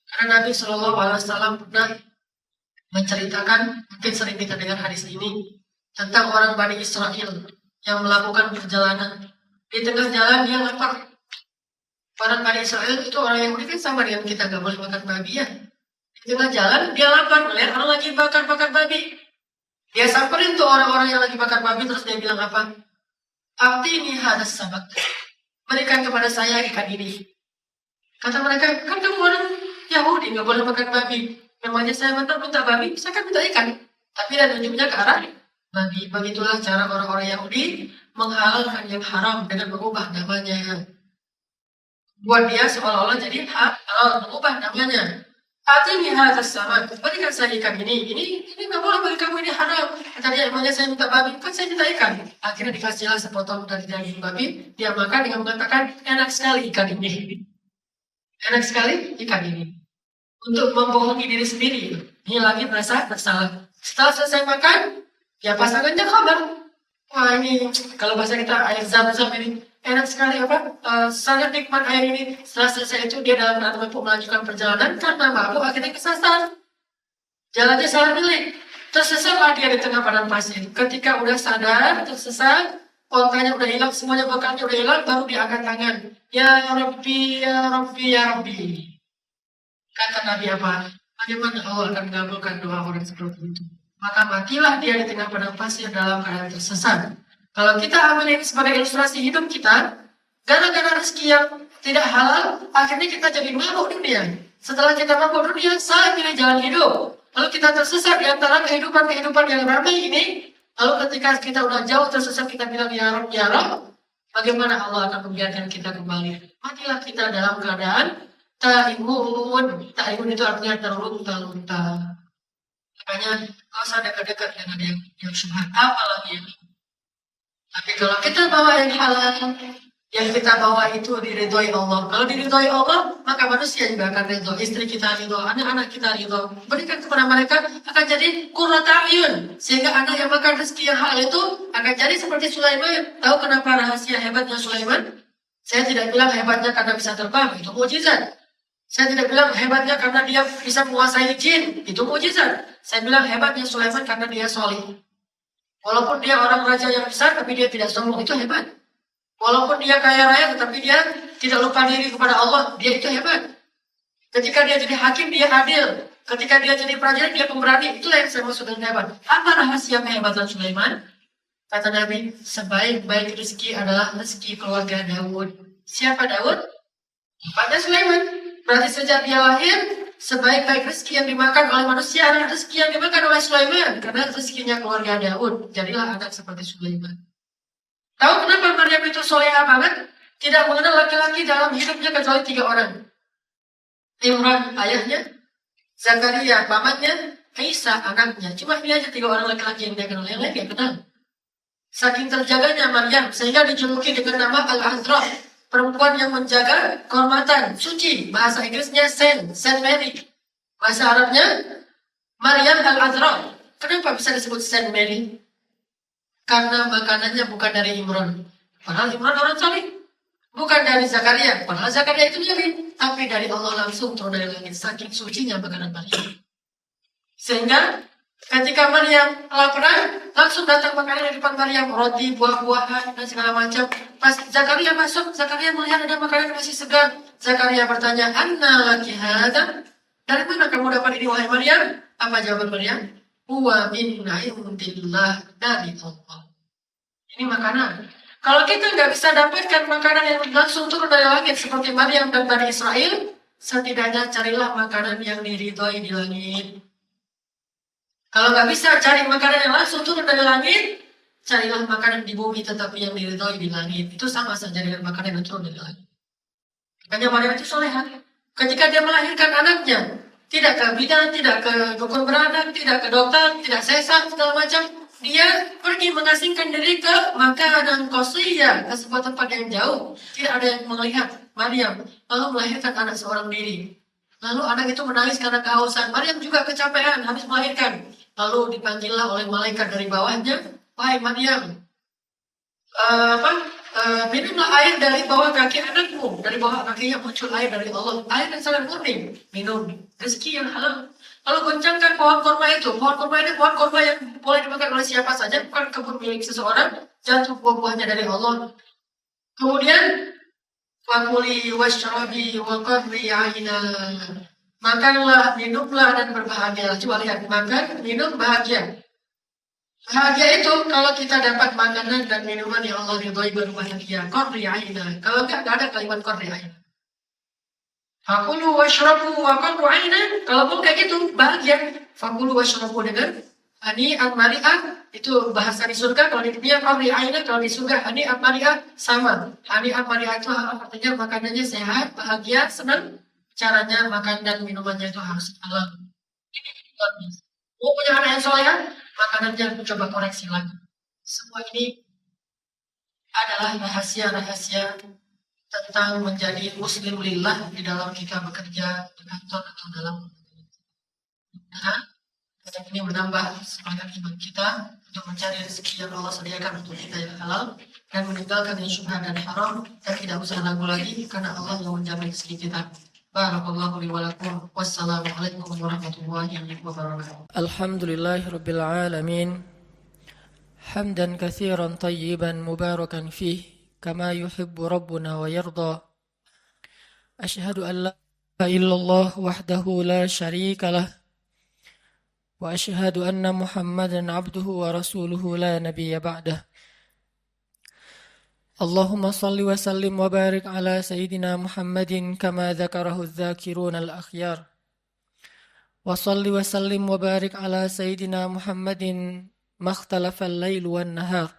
Karena Nabi Shallallahu Alaihi Wasallam pernah menceritakan, mungkin sering kita dengar hadis ini tentang orang Bani Israel yang melakukan perjalanan. Di tengah jalan dia lapar. Orang Bani Israel itu orang yang kan sama dengan kita, gak boleh makan babi ya. Di tengah jalan dia lapar, melihat orang lagi bakar-bakar babi. Dia samperin tuh orang-orang yang lagi bakar babi, terus dia bilang apa? Ini hadas sabat. Berikan kepada saya ikan ini. Kata mereka, kan kamu orang Yahudi nggak boleh makan babi. Memangnya saya minta babi, saya kan minta ikan. Tapi dan ujungnya ke arah babi. Begitulah cara orang-orang Yahudi menghalalkan yang haram dengan mengubah namanya. Buat dia seolah-olah jadi halal, mengubah namanya. Atini hadzal sama, berikan saya ikan ini nggak boleh bagi kamu, ini haram. Kata dia, emangnya saya minta babi, kan saya minta ikan. Akhirnya dikasihlah sepotong dari daging babi, dia makan dengan mengatakan, enak sekali ikan ini. Enak sekali ikan ini. Untuk membohongi diri sendiri. Ini lagi merasa bersalah. Setelah selesai makan, ya pasangannya kabar. Wah ini, kalau bahasa kita air zam-zam ini, enak sekali apa? Sangat nikmat air ini. Setelah selesai itu dia dalam rangka untuk melanjutkan perjalanan karena mabuk akhirnya kesasar. Jalannya salah milik. Tersesatlah dia di tengah padang pasir. Ketika udah sadar, tersesat, ontanya udah hilang, semuanya bekalnya udah hilang, baru dia angkat tangan. Ya Rabbi, ya Rabbi, ya Rabbi. Kata Nabi apa? Bagaimana Allah akan mengabulkan doa orang seperti itu? Maka matilah dia di tengah padang pasir dalam keadaan tersesat. Kalau kita ambil ini sebagai ilustrasi hidup kita, gara-gara rezeki yang tidak halal, akhirnya kita jadi mabuk dunia. Setelah kita mabuk dunia, salah pilih jalan hidup. Lalu kita tersesat di antara kehidupan-kehidupan yang ramai ini. Lalu ketika kita udah jauh tersesat, kita bilang, ya Rabb, ya Rabb. Bagaimana Allah akan membiarkan kita kembali? Matilah kita dalam keadaan taimun. Taimun itu artinya terlunta-lunta. Makanya, gak usah dekat-dekat dengan yang syubhat. Apalagi yang tapi kalau kita bawa yang halal, yang kita bawa itu diridhoi Allah. Kalau diridhoi Allah, maka manusia juga akan ridho. Istri kita ridho, anak-anak kita ridho. Berikan kepada mereka akan jadi qurrata a'yun. Sehingga anak yang makan rezeki yang halal itu akan jadi seperti Sulaiman. Tahu kenapa rahasia hebatnya Sulaiman? Saya tidak bilang hebatnya karena bisa terbang, itu mukjizat. Saya tidak bilang hebatnya karena dia bisa menguasai jin, itu mukjizat. Saya bilang hebatnya Sulaiman karena dia solih. Walaupun dia orang raja yang besar, tapi dia tidak sombong, itu hebat. Walaupun dia kaya raya, tetapi dia tidak lupa diri kepada Allah, dia itu hebat. Ketika dia jadi hakim, dia adil. Ketika dia jadi prajurit, dia pemberani. Itulah yang saya maksud dengan hebat. Apa rahasia kehebatan Sulaiman? Kata Nabi, sebaik-baik rezeki adalah rezeki keluarga Daud. Siapa Daud? Bapaknya Sulaiman. Berarti sejak dia lahir, sebaik-baik rezeki yang dimakan oleh manusia adalah rezeki yang dimakan oleh Sulaiman. Karena rezekinya keluarga Daud. Jadilah anak seperti Sulaiman. Tahu kenapa Maryam itu soleha banget? Tidak mengenal laki-laki dalam hidupnya kecuali 3 orang. Imran ayahnya, Zakaria pamannya, Isa anaknya. Cuma ini aja 3 orang laki-laki yang dia kenal. Yang lain dia kenal. Saking terjaganya Maryam, sehingga dijuluki dengan nama Al-Azra. Perempuan yang menjaga kehormatan, suci. Bahasa Inggrisnya Saint Mary. Bahasa Arabnya Maryam Al-Azra. Kenapa bisa disebut Saint Mary? Karena makanannya bukan dari Imran. Padahal Imran orang saleh. Bukan dari Zakaria. Padahal Zakaria itu Nabi. Tapi dari Allah langsung turun dari langit. Saking sucinya makanan Maryam. Sehingga ketika Maryam kelaparan, langsung datang makanan di depan Maryam. Roti, buah-buahan, dan segala macam. Pas Zakaria masuk, Zakaria melihat ada makanan masih segar. Zakaria bertanya, Anna laki hadha? Dari mana kamu dapat ini, wahai Maryam? Apa jawaban Maryam? Huwa min indillah, dari Allah. Ini makanan. Kalau kita nggak bisa dapatkan makanan yang langsung turun dari langit seperti Maryam dan Bani Israel, setidaknya carilah makanan yang diridhoi di langit. Kalau nggak bisa cari makanan yang langsung turun dari langit, carilah makanan di bumi tetapi yang diridhoi di langit. Itu sama saja dengan makanan yang turun dari langit. Makanya Maryam itu soleha. Ketika dia melahirkan anaknya, tidak ke bidan, tidak ke dukun beranak, tidak ke dokter, tidak sesat, segala macam. Dia pergi mengasingkan diri ke Makkah dan Qasiyah, ke sebuah tempat yang jauh. Tidak ada yang melihat Maryam. Lalu melahirkan anak seorang diri. Lalu anak itu menangis karena kehausan. Maryam juga kecapean habis melahirkan. Lalu dipanggillah oleh malaikat dari bawahnya. Wahai Maryam, minumlah air dari bawah kaki anakmu. Dari bawah kakinya muncul air dari Allah. Air yang sangat murni. Minum. Rezeki yang halal. Lalu goncangkan pohon kurma itu. Pohon kurma ini pohon kurma yang boleh dimakan oleh siapa saja. Bukan kebun milik seseorang. Jatuh buah-buahnya dari Allah. Kemudian, Fakuli washrabi wa qadri aina. Makanlah, minumlah, dan berbahagialah. Coba lihat. Makan, minum, bahagia. Bahagia itu kalau kita dapat makanan dan minuman yang Allah ridhoi baru bahagia. Qadri aina. Kalau enggak ada kalimat qadri aina. Fakulu washrabu wa qurru ainan. Kalau mau kayak gitu, bahagia. Fakulu washrabu dengan hani al-mari'ah, itu bahasa di surga. Kalau di dunia qurri ainan, kalau di surga hani al-mari'ah sama. Hani al-mari'ah itu artinya makanannya sehat, bahagia, senang. Caranya makan dan minumannya itu harus halal. Mau punya anak yang soleh, makanannya coba koreksi lagi. Semua ini adalah rahasia-rahasia tentang menjadi muslim lillah di dalam kita bekerja di kantor atau dalam usaha. Dan ini menambah semangat iman kita untuk mencari rezeki yang Allah sediakan untuk kita yang halal dan meninggalkan yang syubhat dan haram, dan tidak usah ragu lagi karena Allah yang menjamin rezeki kita. Barakallahu li wa lakum. Wassalamualaikum warahmatullahi wabarakatuh. Alhamdulillahirabbil alamin. Hamdan katsiran tayyiban mubarakan fih kama yuhibbu rabbuna wa yarda. Asyhadu an la ilaha illallah wahdahu la syarika lah. Wa asyhadu anna Muhammadan abduhu wa rasuluhu la nabiyya ba'dah. Allahumma salli wa sallim wa barik ala sayyidina Muhammadin kama dzakarahu adh-dzakirun al-akhyar. Wa salli wa sallim wa barik ala sayyidina Muhammadin makhtalafa al-lail wan nahar.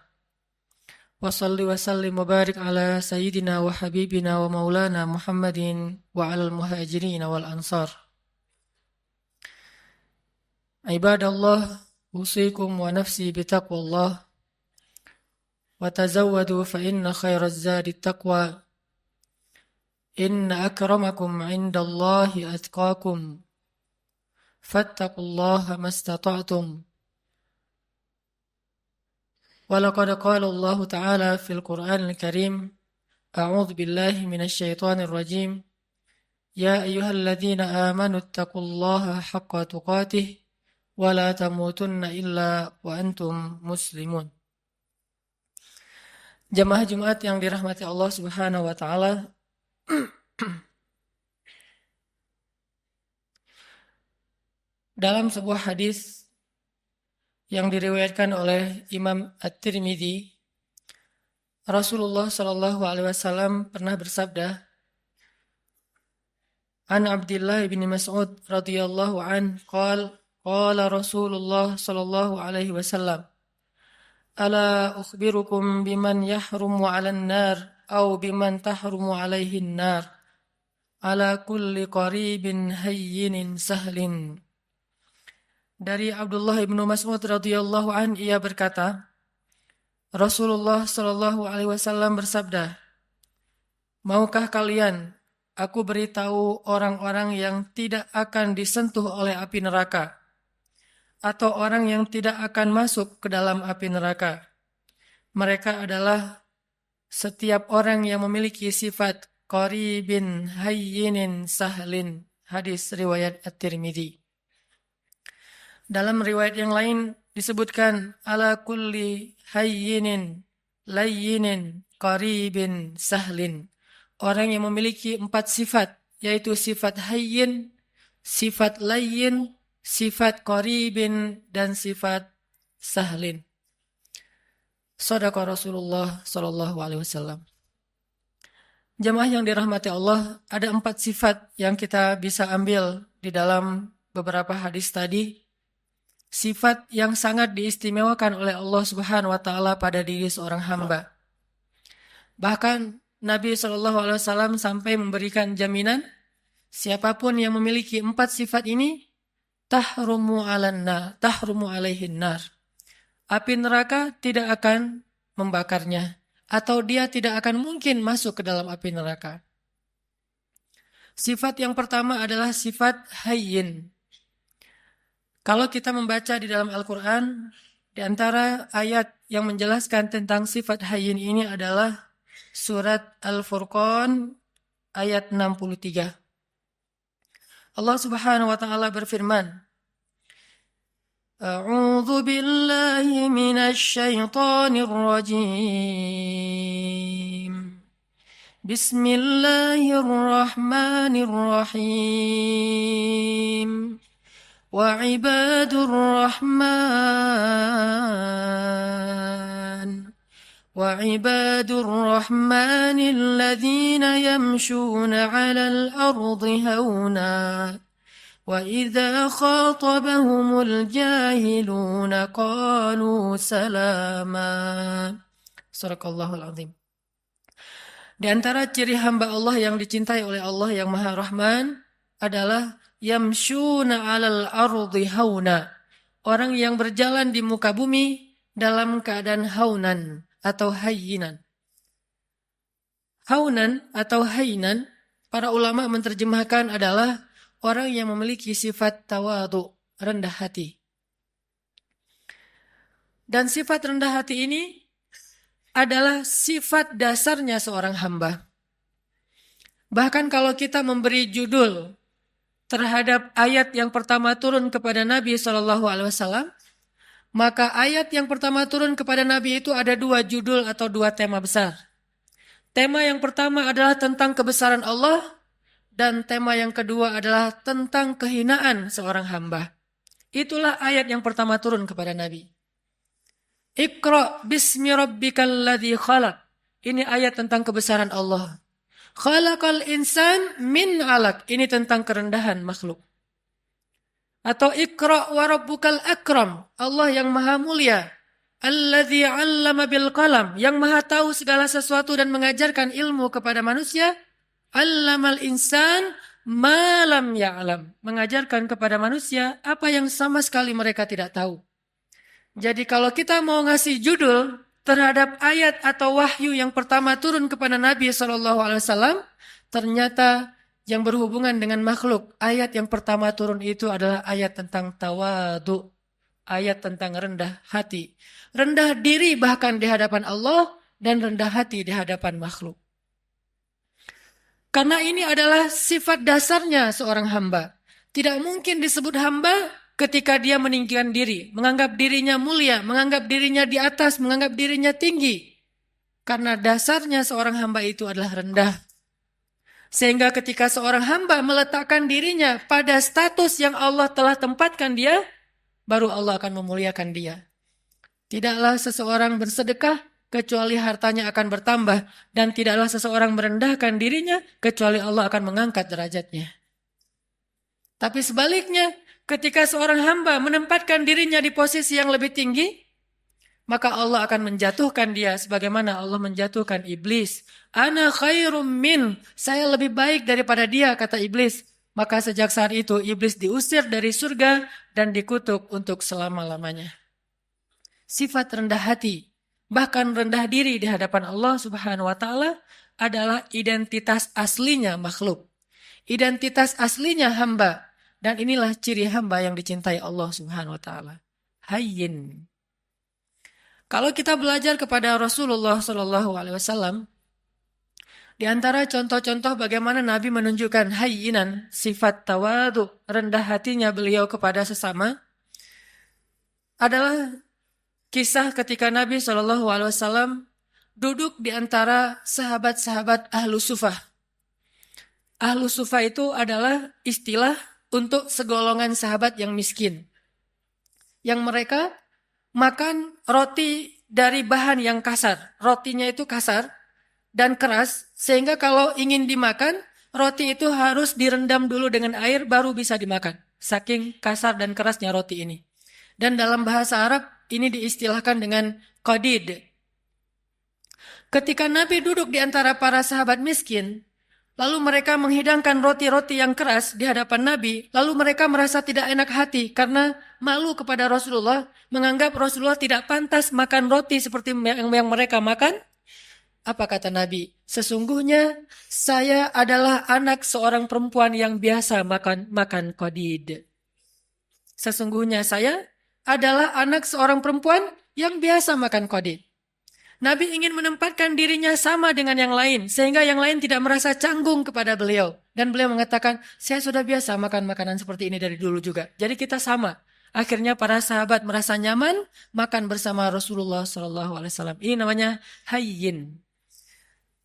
Wa salli wa sallim wa barik ala sayyidina wa habibina wa maulana Muhammadin wa ala al-muhajirin wal ansar. Ibadallah, usikum wa nafsi bitaqwallah. Wa tazawwadu fa inna khairaz zadi taqwa. Inna akramakum 'indallahi atqakum. Fattaqullaha mastata'tum. Wa laqad qala Allah Ta'ala fil Qur'anil Karim, a'udzu billahi minasy syaithanir rajim. Ya ayyuhalladzina amanu taqullaha haqqa tuqatih wa la tamutunna illa wa antum muslimun. Jamaah Jumat yang dirahmati Allah Subhanahu wa taala. Dalam sebuah hadis yang diriwayatkan oleh Imam At-Tirmidzi, Rasulullah sallallahu alaihi wasallam pernah bersabda, An Abdullah bin Mas'ud radhiyallahu an qala Rasulullah sallallahu alaihi wasallam, Ala ukhbirukum biman yahrumu 'alan nar aw biman tahrumu 'alaihi an-nar, ala kulli qaribin hayyinin sahlin. Dari Abdullah bin Mas'ud radhiyallahu an, ia berkata, Rasulullah sallallahu alaihi wasallam bersabda, Maukah kalian aku beritahu orang-orang yang tidak akan disentuh oleh api neraka, atau orang yang tidak akan masuk ke dalam api neraka? Mereka adalah setiap orang yang memiliki sifat qaribin hayyinin sahlin. Hadis riwayat At-Tirmidzi. Dalam riwayat yang lain disebutkan ala kulli hayyinin layyinin qaribin sahlin. Orang yang memiliki 4 sifat, yaitu sifat hayyin, sifat layyin, sifat qaribin, dan sifat sahlin. Shadaqa Rasulullah sallallahu alaihi wasallam. Jamaah yang dirahmati Allah, ada 4 sifat yang kita bisa ambil di dalam beberapa hadis tadi. Sifat yang sangat diistimewakan oleh Allah Subhanahu wa taala pada diri seorang hamba. Bahkan Nabi SAW sampai memberikan jaminan, siapapun yang memiliki 4 sifat ini, tahrumu alaihin nar. Api neraka tidak akan membakarnya, atau dia tidak akan mungkin masuk ke dalam api neraka. Sifat yang pertama adalah sifat hayyin. Kalau kita membaca di dalam Al-Quran, di antara ayat yang menjelaskan tentang sifat hayyin ini adalah surat Al-Furqan ayat 63. Allah Subhanahu wa taala berfirman, A'udzu billahi minasy syaithanir rajim. Bismillahirrahmanirrahim. Wa ibadur rahman وعباد الرحمن الذين يمشون على الأرض هونا وإذا خاطبهم الجاهلون قالوا سلاما. Sadaqallahul Azim. Di antara ciri hamba Allah yang dicintai oleh Allah yang Maha Rahman adalah yamshuna 'alal ardi hauna. Orang yang berjalan di muka bumi dalam keadaan haunan atau hayyinan. Haunan atau hayyinan, para ulama menerjemahkan adalah orang yang memiliki sifat tawadhu, rendah hati. Dan sifat rendah hati ini adalah sifat dasarnya seorang hamba. Bahkan kalau kita memberi judul terhadap ayat yang pertama turun kepada Nabi SAW, maka ayat yang pertama turun kepada Nabi itu ada dua judul atau dua tema besar. Tema yang pertama adalah tentang kebesaran Allah, dan tema yang kedua adalah tentang kehinaan seorang hamba. Itulah ayat yang pertama turun kepada Nabi. Iqra bismi rabbikal ladzi khalaq. Ini ayat tentang kebesaran Allah. Khalaqal insan min 'alaq. Ini tentang kerendahan makhluk. Atau Iqra wa rabbukal akram. Allah yang maha mulia. Alladzi 'allama bil qalam. Yang maha tahu segala sesuatu dan mengajarkan ilmu kepada manusia. 'Allamal insan ma lam ya'lam. Mengajarkan kepada manusia apa yang sama sekali mereka tidak tahu. Jadi kalau kita mau ngasih judul terhadap ayat atau wahyu yang pertama turun kepada Nabi SAW, ternyata yang berhubungan dengan makhluk, ayat yang pertama turun itu adalah ayat tentang tawadhu, ayat tentang rendah hati. Rendah diri bahkan di hadapan Allah dan rendah hati di hadapan makhluk. Karena ini adalah sifat dasarnya seorang hamba. Tidak mungkin disebut hamba ketika dia meninggikan diri, menganggap dirinya mulia, menganggap dirinya di atas, menganggap dirinya tinggi. Karena dasarnya seorang hamba itu adalah rendah. Sehingga ketika seorang hamba meletakkan dirinya pada status yang Allah telah tempatkan dia, baru Allah akan memuliakan dia. Tidaklah seseorang bersedekah kecuali hartanya akan bertambah, dan tidaklah seseorang merendahkan dirinya kecuali Allah akan mengangkat derajatnya. Tapi sebaliknya, ketika seorang hamba menempatkan dirinya di posisi yang lebih tinggi, maka Allah akan menjatuhkan dia sebagaimana Allah menjatuhkan iblis. Ana khairum min, saya lebih baik daripada dia, kata iblis. Maka sejak saat itu iblis diusir dari surga dan dikutuk untuk selama-lamanya. Sifat rendah hati, bahkan rendah diri di hadapan Allah Subhanahu wa taala adalah identitas aslinya makhluk. Identitas aslinya hamba. Dan inilah ciri hamba yang dicintai Allah Subhanahu wa taala. Hayyin. Kalau kita belajar kepada Rasulullah sallallahu alaihi wasallam, di antara contoh-contoh bagaimana Nabi menunjukkan hayyinan, sifat tawadhu, rendah hatinya beliau kepada sesama, adalah kisah ketika Nabi sallallahu alaihi wasallam duduk di antara sahabat-sahabat Ahlu Sufah. Ahlu Sufah itu adalah istilah untuk segolongan sahabat yang miskin. Yang mereka makan roti dari bahan yang kasar. Rotinya itu kasar dan keras, sehingga kalau ingin dimakan, roti itu harus direndam dulu dengan air baru bisa dimakan. Saking kasar dan kerasnya roti ini. Dan dalam bahasa Arab, ini diistilahkan dengan qadid. Ketika Nabi duduk di antara para sahabat miskin, lalu mereka menghidangkan roti-roti yang keras di hadapan Nabi. Lalu mereka merasa tidak enak hati karena malu kepada Rasulullah. Menganggap Rasulullah tidak pantas makan roti seperti yang mereka makan. Apa kata Nabi? Sesungguhnya saya adalah anak seorang perempuan yang biasa makan qadid. Sesungguhnya saya adalah anak seorang perempuan yang biasa makan qadid. Nabi ingin menempatkan dirinya sama dengan yang lain, sehingga yang lain tidak merasa canggung kepada beliau. Dan beliau mengatakan, saya sudah biasa makan makanan seperti ini dari dulu juga. Jadi kita sama. Akhirnya para sahabat merasa nyaman makan bersama Rasulullah SAW. Ini namanya hayyin.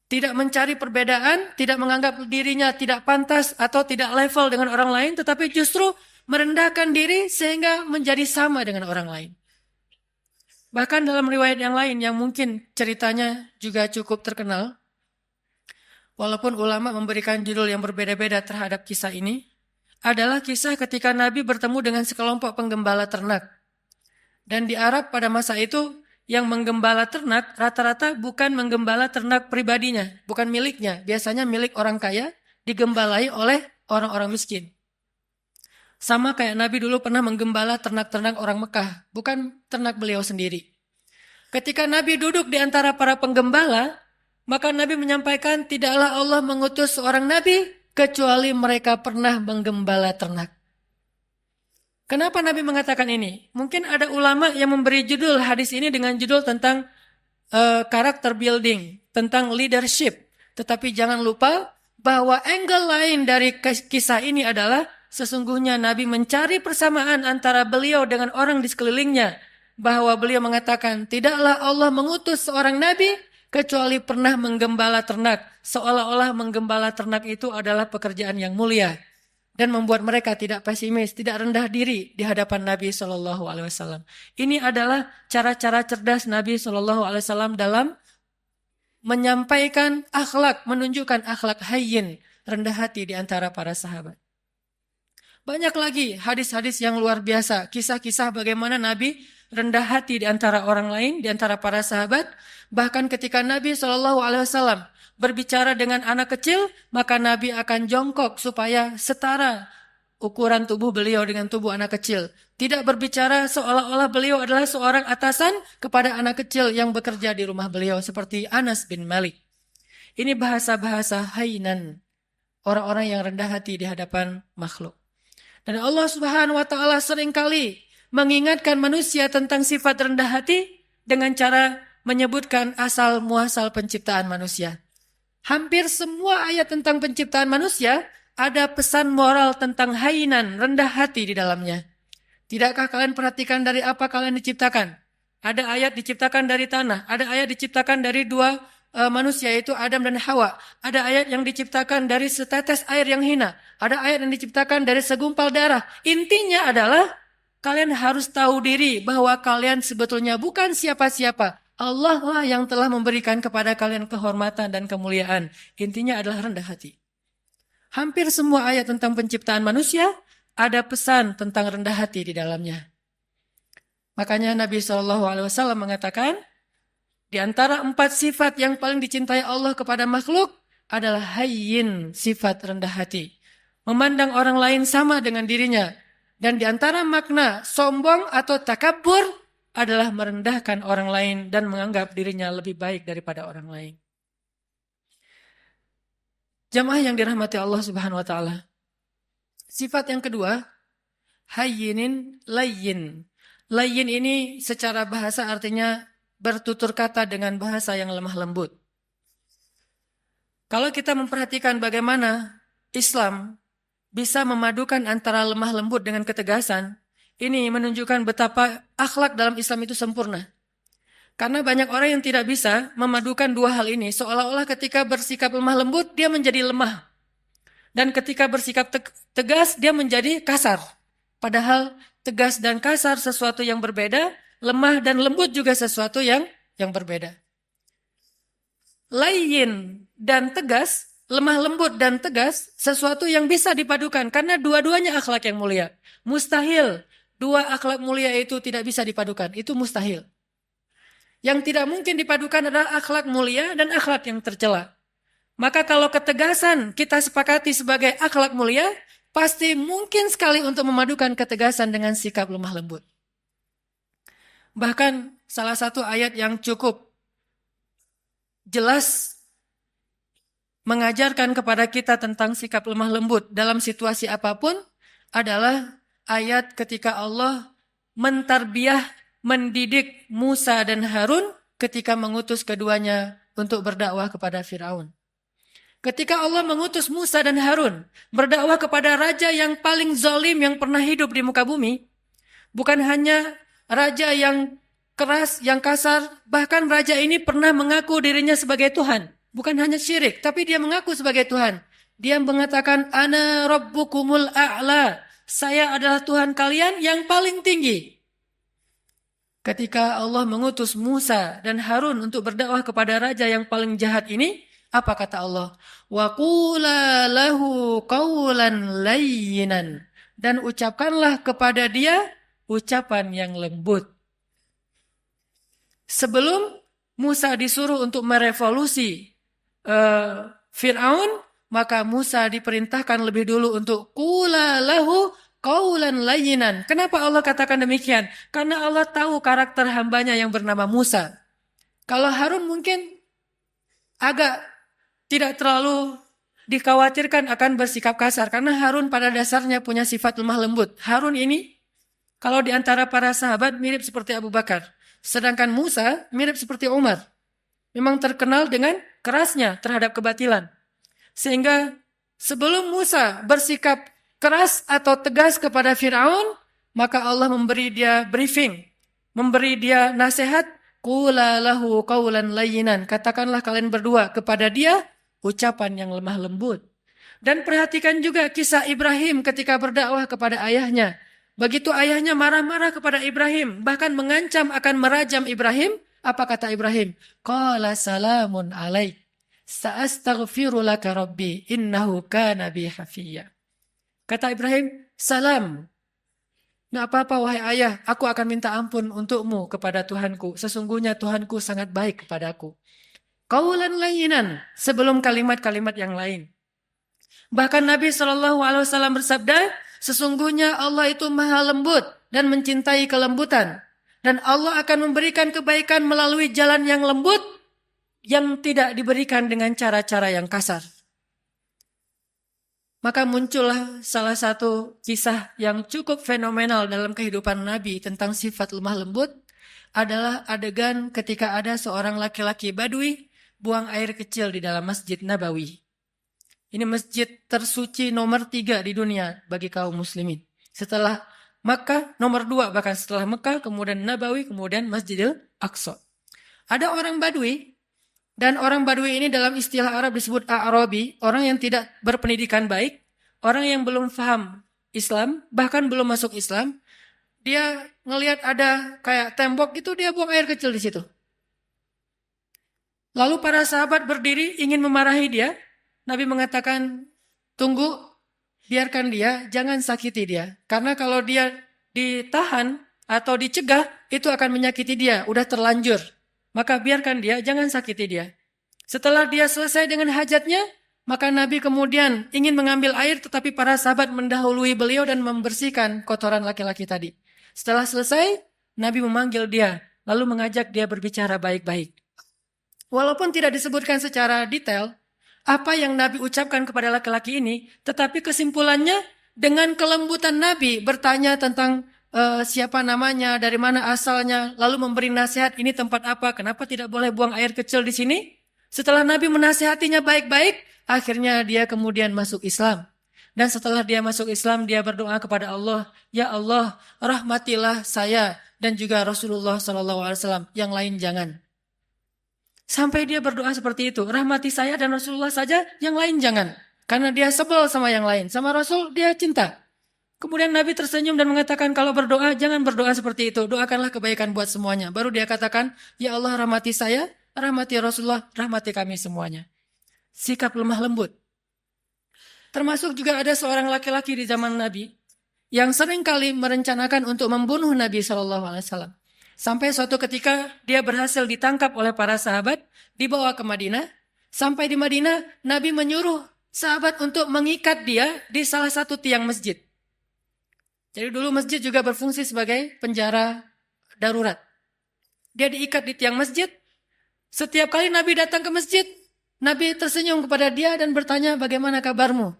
Tidak mencari perbedaan, tidak menganggap dirinya tidak pantas atau tidak level dengan orang lain, tetapi justru merendahkan diri sehingga menjadi sama dengan orang lain. Bahkan dalam riwayat yang lain yang mungkin ceritanya juga cukup terkenal, walaupun ulama memberikan judul yang berbeda-beda terhadap kisah ini, adalah kisah ketika Nabi bertemu dengan sekelompok penggembala ternak. Dan di Arab pada masa itu, yang menggembala ternak rata-rata bukan menggembala ternak pribadinya, bukan miliknya. Biasanya milik orang kaya, digembalai oleh orang-orang miskin. Sama kayak Nabi dulu pernah menggembala ternak-ternak orang Mekah, bukan ternak beliau sendiri. Ketika Nabi duduk di antara para penggembala, maka Nabi menyampaikan, tidaklah Allah mengutus seorang Nabi kecuali mereka pernah menggembala ternak. Kenapa Nabi mengatakan ini? Mungkin ada ulama yang memberi judul hadis ini dengan judul tentang karakter building, tentang leadership. Tetapi jangan lupa bahwa angle lain dari kisah ini adalah sesungguhnya Nabi mencari persamaan antara beliau dengan orang di sekelilingnya. Bahwa beliau mengatakan, tidaklah Allah mengutus seorang Nabi kecuali pernah menggembala ternak. Seolah-olah menggembala ternak itu adalah pekerjaan yang mulia. Dan membuat mereka tidak pesimis, tidak rendah diri di hadapan Nabi SAW. Ini adalah cara-cara cerdas Nabi SAW dalam menyampaikan akhlak, menunjukkan akhlak hayyin, rendah hati di antara para sahabat. Banyak lagi hadis-hadis yang luar biasa, kisah-kisah bagaimana Nabi rendah hati di antara orang lain, di antara para sahabat. Bahkan ketika Nabi SAW berbicara dengan anak kecil, maka Nabi akan jongkok supaya setara ukuran tubuh beliau dengan tubuh anak kecil. Tidak berbicara seolah-olah beliau adalah seorang atasan kepada anak kecil yang bekerja di rumah beliau, seperti Anas bin Malik. Ini bahasa-bahasa hainan, orang-orang yang rendah hati di hadapan makhluk. Dan Allah Subhanahu wa taala seringkali mengingatkan manusia tentang sifat rendah hati dengan cara menyebutkan asal muasal penciptaan manusia. Hampir semua ayat tentang penciptaan manusia ada pesan moral tentang hainan, rendah hati di dalamnya. Tidakkah kalian perhatikan dari apa kalian diciptakan? Ada ayat diciptakan dari tanah, ada ayat diciptakan dari dua manusia, yaitu Adam dan Hawa. Ada ayat yang diciptakan dari setetes air yang hina. Ada ayat yang diciptakan dari segumpal darah. Intinya adalah kalian harus tahu diri bahwa kalian sebetulnya bukan siapa-siapa. Allah lah yang telah memberikan kepada kalian kehormatan dan kemuliaan. Intinya adalah rendah hati. Hampir semua ayat tentang penciptaan manusia ada pesan tentang rendah hati di dalamnya. Makanya Nabi SAW mengatakan, di antara 4 sifat yang paling dicintai Allah kepada makhluk adalah hayyin, sifat rendah hati. Memandang orang lain sama dengan dirinya. Dan di antara makna sombong atau takabur adalah merendahkan orang lain dan menganggap dirinya lebih baik daripada orang lain. Jamaah yang dirahmati Allah Subhanahu wa taala. Sifat yang kedua, hayyinin layyin. Layyin ini secara bahasa artinya bertutur kata dengan bahasa yang lemah lembut. Kalau kita memperhatikan bagaimana Islam bisa memadukan antara lemah lembut dengan ketegasan, ini menunjukkan betapa akhlak dalam Islam itu sempurna. Karena banyak orang yang tidak bisa memadukan dua hal ini, seolah-olah ketika bersikap lemah lembut, dia menjadi lemah. Dan ketika bersikap tegas, dia menjadi kasar. Padahal tegas dan kasar sesuatu yang berbeda, lemah dan lembut juga sesuatu yang berbeda. Layyin dan tegas, lemah lembut dan tegas, sesuatu yang bisa dipadukan karena dua-duanya akhlak yang mulia. Mustahil dua akhlak mulia itu tidak bisa dipadukan, itu mustahil. Yang tidak mungkin dipadukan adalah akhlak mulia dan akhlak yang tercela. Maka kalau ketegasan kita sepakati sebagai akhlak mulia, pasti mungkin sekali untuk memadukan ketegasan dengan sikap lemah lembut. Bahkan salah satu ayat yang cukup jelas mengajarkan kepada kita tentang sikap lemah lembut dalam situasi apapun adalah ayat ketika Allah mentarbiyah, mendidik Musa dan Harun ketika mengutus keduanya untuk berdakwah kepada Firaun. Ketika Allah mengutus Musa dan Harun berdakwah kepada raja yang paling zalim yang pernah hidup di muka bumi, bukan hanya raja yang keras, yang kasar, bahkan raja ini pernah mengaku dirinya sebagai Tuhan. Bukan hanya syirik, tapi dia mengaku sebagai Tuhan. Dia mengatakan, Ana Rabbukumul A'la. Saya adalah Tuhan kalian yang paling tinggi. Ketika Allah mengutus Musa dan Harun untuk berdakwah kepada raja yang paling jahat ini, apa kata Allah? Wa qula lahu qawlan layyinan. Dan ucapkanlah kepada dia ucapan yang lembut. Sebelum Musa disuruh untuk merevolusi Fir'aun, maka Musa diperintahkan lebih dulu untuk qula lahu qawlan layyinan. Kenapa Allah katakan demikian? Karena Allah tahu karakter hambanya yang bernama Musa. Kalau Harun mungkin agak tidak terlalu dikhawatirkan akan bersikap kasar. Karena Harun pada dasarnya punya sifat lemah lembut. Harun ini kalau di antara para sahabat mirip seperti Abu Bakar. Sedangkan Musa mirip seperti Umar. Memang terkenal dengan kerasnya terhadap kebatilan. Sehingga sebelum Musa bersikap keras atau tegas kepada Fir'aun, maka Allah memberi dia briefing, memberi dia nasihat, qula lahu qawlan layyinan. Katakanlah kalian berdua kepada dia ucapan yang lemah lembut. Dan perhatikan juga kisah Ibrahim ketika berdakwah kepada ayahnya. Begitu ayahnya marah-marah kepada Ibrahim, bahkan mengancam akan merajam Ibrahim, apa kata Ibrahim? Qala salamun alaik. Sa'astaghfiru laka rabbi innahu kana bi hafiyya. Kata Ibrahim, salam. Nggak apa-apa wahai ayah, aku akan minta ampun untukmu kepada Tuhanku. Sesungguhnya Tuhanku sangat baik kepadaku. Qaulan layyinan, sebelum kalimat-kalimat yang lain. Bahkan Nabi SAW bersabda, sesungguhnya Allah itu maha lembut dan mencintai kelembutan. Dan Allah akan memberikan kebaikan melalui jalan yang lembut yang tidak diberikan dengan cara-cara yang kasar. Maka muncullah salah satu kisah yang cukup fenomenal dalam kehidupan Nabi tentang sifat lemah lembut adalah adegan ketika ada seorang laki-laki Badui buang air kecil di dalam Masjid Nabawi. Ini masjid tersuci nomor 3 di dunia bagi kaum muslimin. Setelah Makkah, nomor 2 bahkan setelah Makkah, kemudian Nabawi, kemudian Masjidil Aqsa. Ada orang Badui, dan orang Badui ini dalam istilah Arab disebut A'rabi, orang yang tidak berpendidikan baik, orang yang belum paham Islam, bahkan belum masuk Islam. Dia ngelihat ada kayak tembok itu, dia buang air kecil di situ. Lalu para sahabat berdiri ingin memarahi dia. Nabi mengatakan, tunggu, biarkan dia, jangan sakiti dia. Karena kalau dia ditahan atau dicegah, itu akan menyakiti dia, udah terlanjur. Maka biarkan dia, jangan sakiti dia. Setelah dia selesai dengan hajatnya, maka Nabi kemudian ingin mengambil air, tetapi para sahabat mendahului beliau dan membersihkan kotoran laki-laki tadi. Setelah selesai, Nabi memanggil dia, lalu mengajak dia berbicara baik-baik. Walaupun tidak disebutkan secara detail, apa yang Nabi ucapkan kepada laki-laki ini, tetapi kesimpulannya dengan kelembutan Nabi bertanya tentang siapa namanya, dari mana asalnya, lalu memberi nasihat ini tempat apa, kenapa tidak boleh buang air kecil di sini. Setelah Nabi menasihatinya baik-baik, akhirnya dia kemudian masuk Islam. Dan setelah dia masuk Islam, dia berdoa kepada Allah, ya Allah, rahmatilah saya dan juga Rasulullah SAW, yang lain jangan. Sampai dia berdoa seperti itu. Rahmati saya dan Rasulullah saja, yang lain jangan. Karena dia sebel sama yang lain. Sama Rasul dia cinta. Kemudian Nabi tersenyum dan mengatakan kalau berdoa, jangan berdoa seperti itu. Doakanlah kebaikan buat semuanya. Baru dia katakan, ya Allah rahmati saya, rahmati Rasulullah, rahmati kami semuanya. Sikap lemah lembut. Termasuk juga ada seorang laki-laki di zaman Nabi yang seringkali merencanakan untuk membunuh Nabi SAW. Sampai suatu ketika dia berhasil ditangkap oleh para sahabat, dibawa ke Madinah. Sampai di Madinah, Nabi menyuruh sahabat untuk mengikat dia di salah satu tiang masjid. Jadi dulu masjid juga berfungsi sebagai penjara darurat. Dia diikat di tiang masjid. Setiap kali Nabi datang ke masjid, Nabi tersenyum kepada dia dan bertanya, bagaimana kabarmu?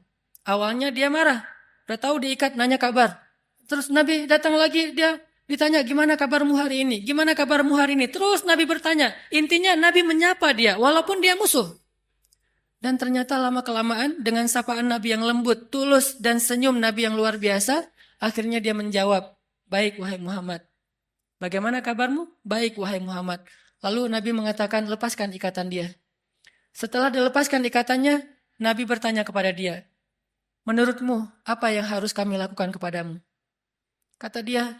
Awalnya dia marah. Udah tahu diikat, nanya kabar. Terus Nabi datang lagi, dia ditanya, gimana kabarmu hari ini? Gimana kabarmu hari ini? Terus Nabi bertanya. Intinya Nabi menyapa dia, walaupun dia musuh. Dan ternyata lama-kelamaan dengan sapaan Nabi yang lembut, tulus, dan senyum Nabi yang luar biasa, akhirnya dia menjawab, baik wahai Muhammad. Bagaimana kabarmu? Baik wahai Muhammad. Lalu Nabi mengatakan, lepaskan ikatan dia. Setelah dilepaskan ikatannya, Nabi bertanya kepada dia, menurutmu apa yang harus kami lakukan kepadamu? Kata dia,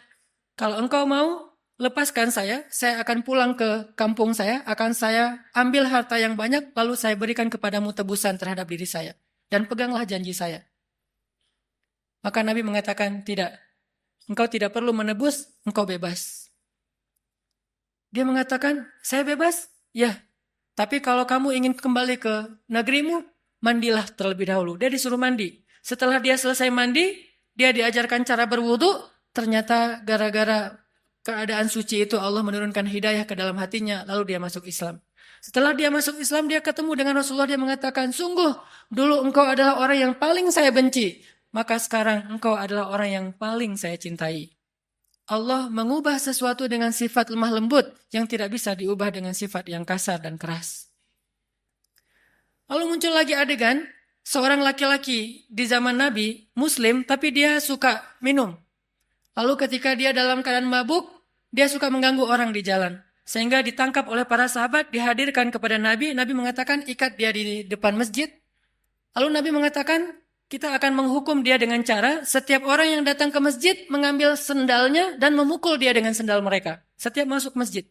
kalau engkau mau, lepaskan saya akan pulang ke kampung saya, akan saya ambil harta yang banyak, lalu saya berikan kepadamu tebusan terhadap diri saya. Dan peganglah janji saya. Maka Nabi mengatakan, tidak. Engkau tidak perlu menebus, engkau bebas. Dia mengatakan, saya bebas? Ya. Tapi kalau kamu ingin kembali ke negerimu, mandilah terlebih dahulu. Dia disuruh mandi. Setelah dia selesai mandi, dia diajarkan cara berwudu. Ternyata gara-gara keadaan suci itu Allah menurunkan hidayah ke dalam hatinya, lalu dia masuk Islam. Setelah dia masuk Islam, dia ketemu dengan Rasulullah, dia mengatakan, sungguh dulu engkau adalah orang yang paling saya benci, maka sekarang engkau adalah orang yang paling saya cintai. Allah mengubah sesuatu dengan sifat lemah lembut yang tidak bisa diubah dengan sifat yang kasar dan keras. Lalu muncul lagi adegan, seorang laki-laki di zaman Nabi, Muslim, tapi dia suka minum. Lalu ketika dia dalam keadaan mabuk, dia suka mengganggu orang di jalan. Sehingga ditangkap oleh para sahabat, dihadirkan kepada Nabi. Nabi mengatakan, ikat dia di depan masjid. Lalu Nabi mengatakan, kita akan menghukum dia dengan cara, setiap orang yang datang ke masjid, mengambil sendalnya dan memukul dia dengan sendal mereka. Setiap masuk masjid.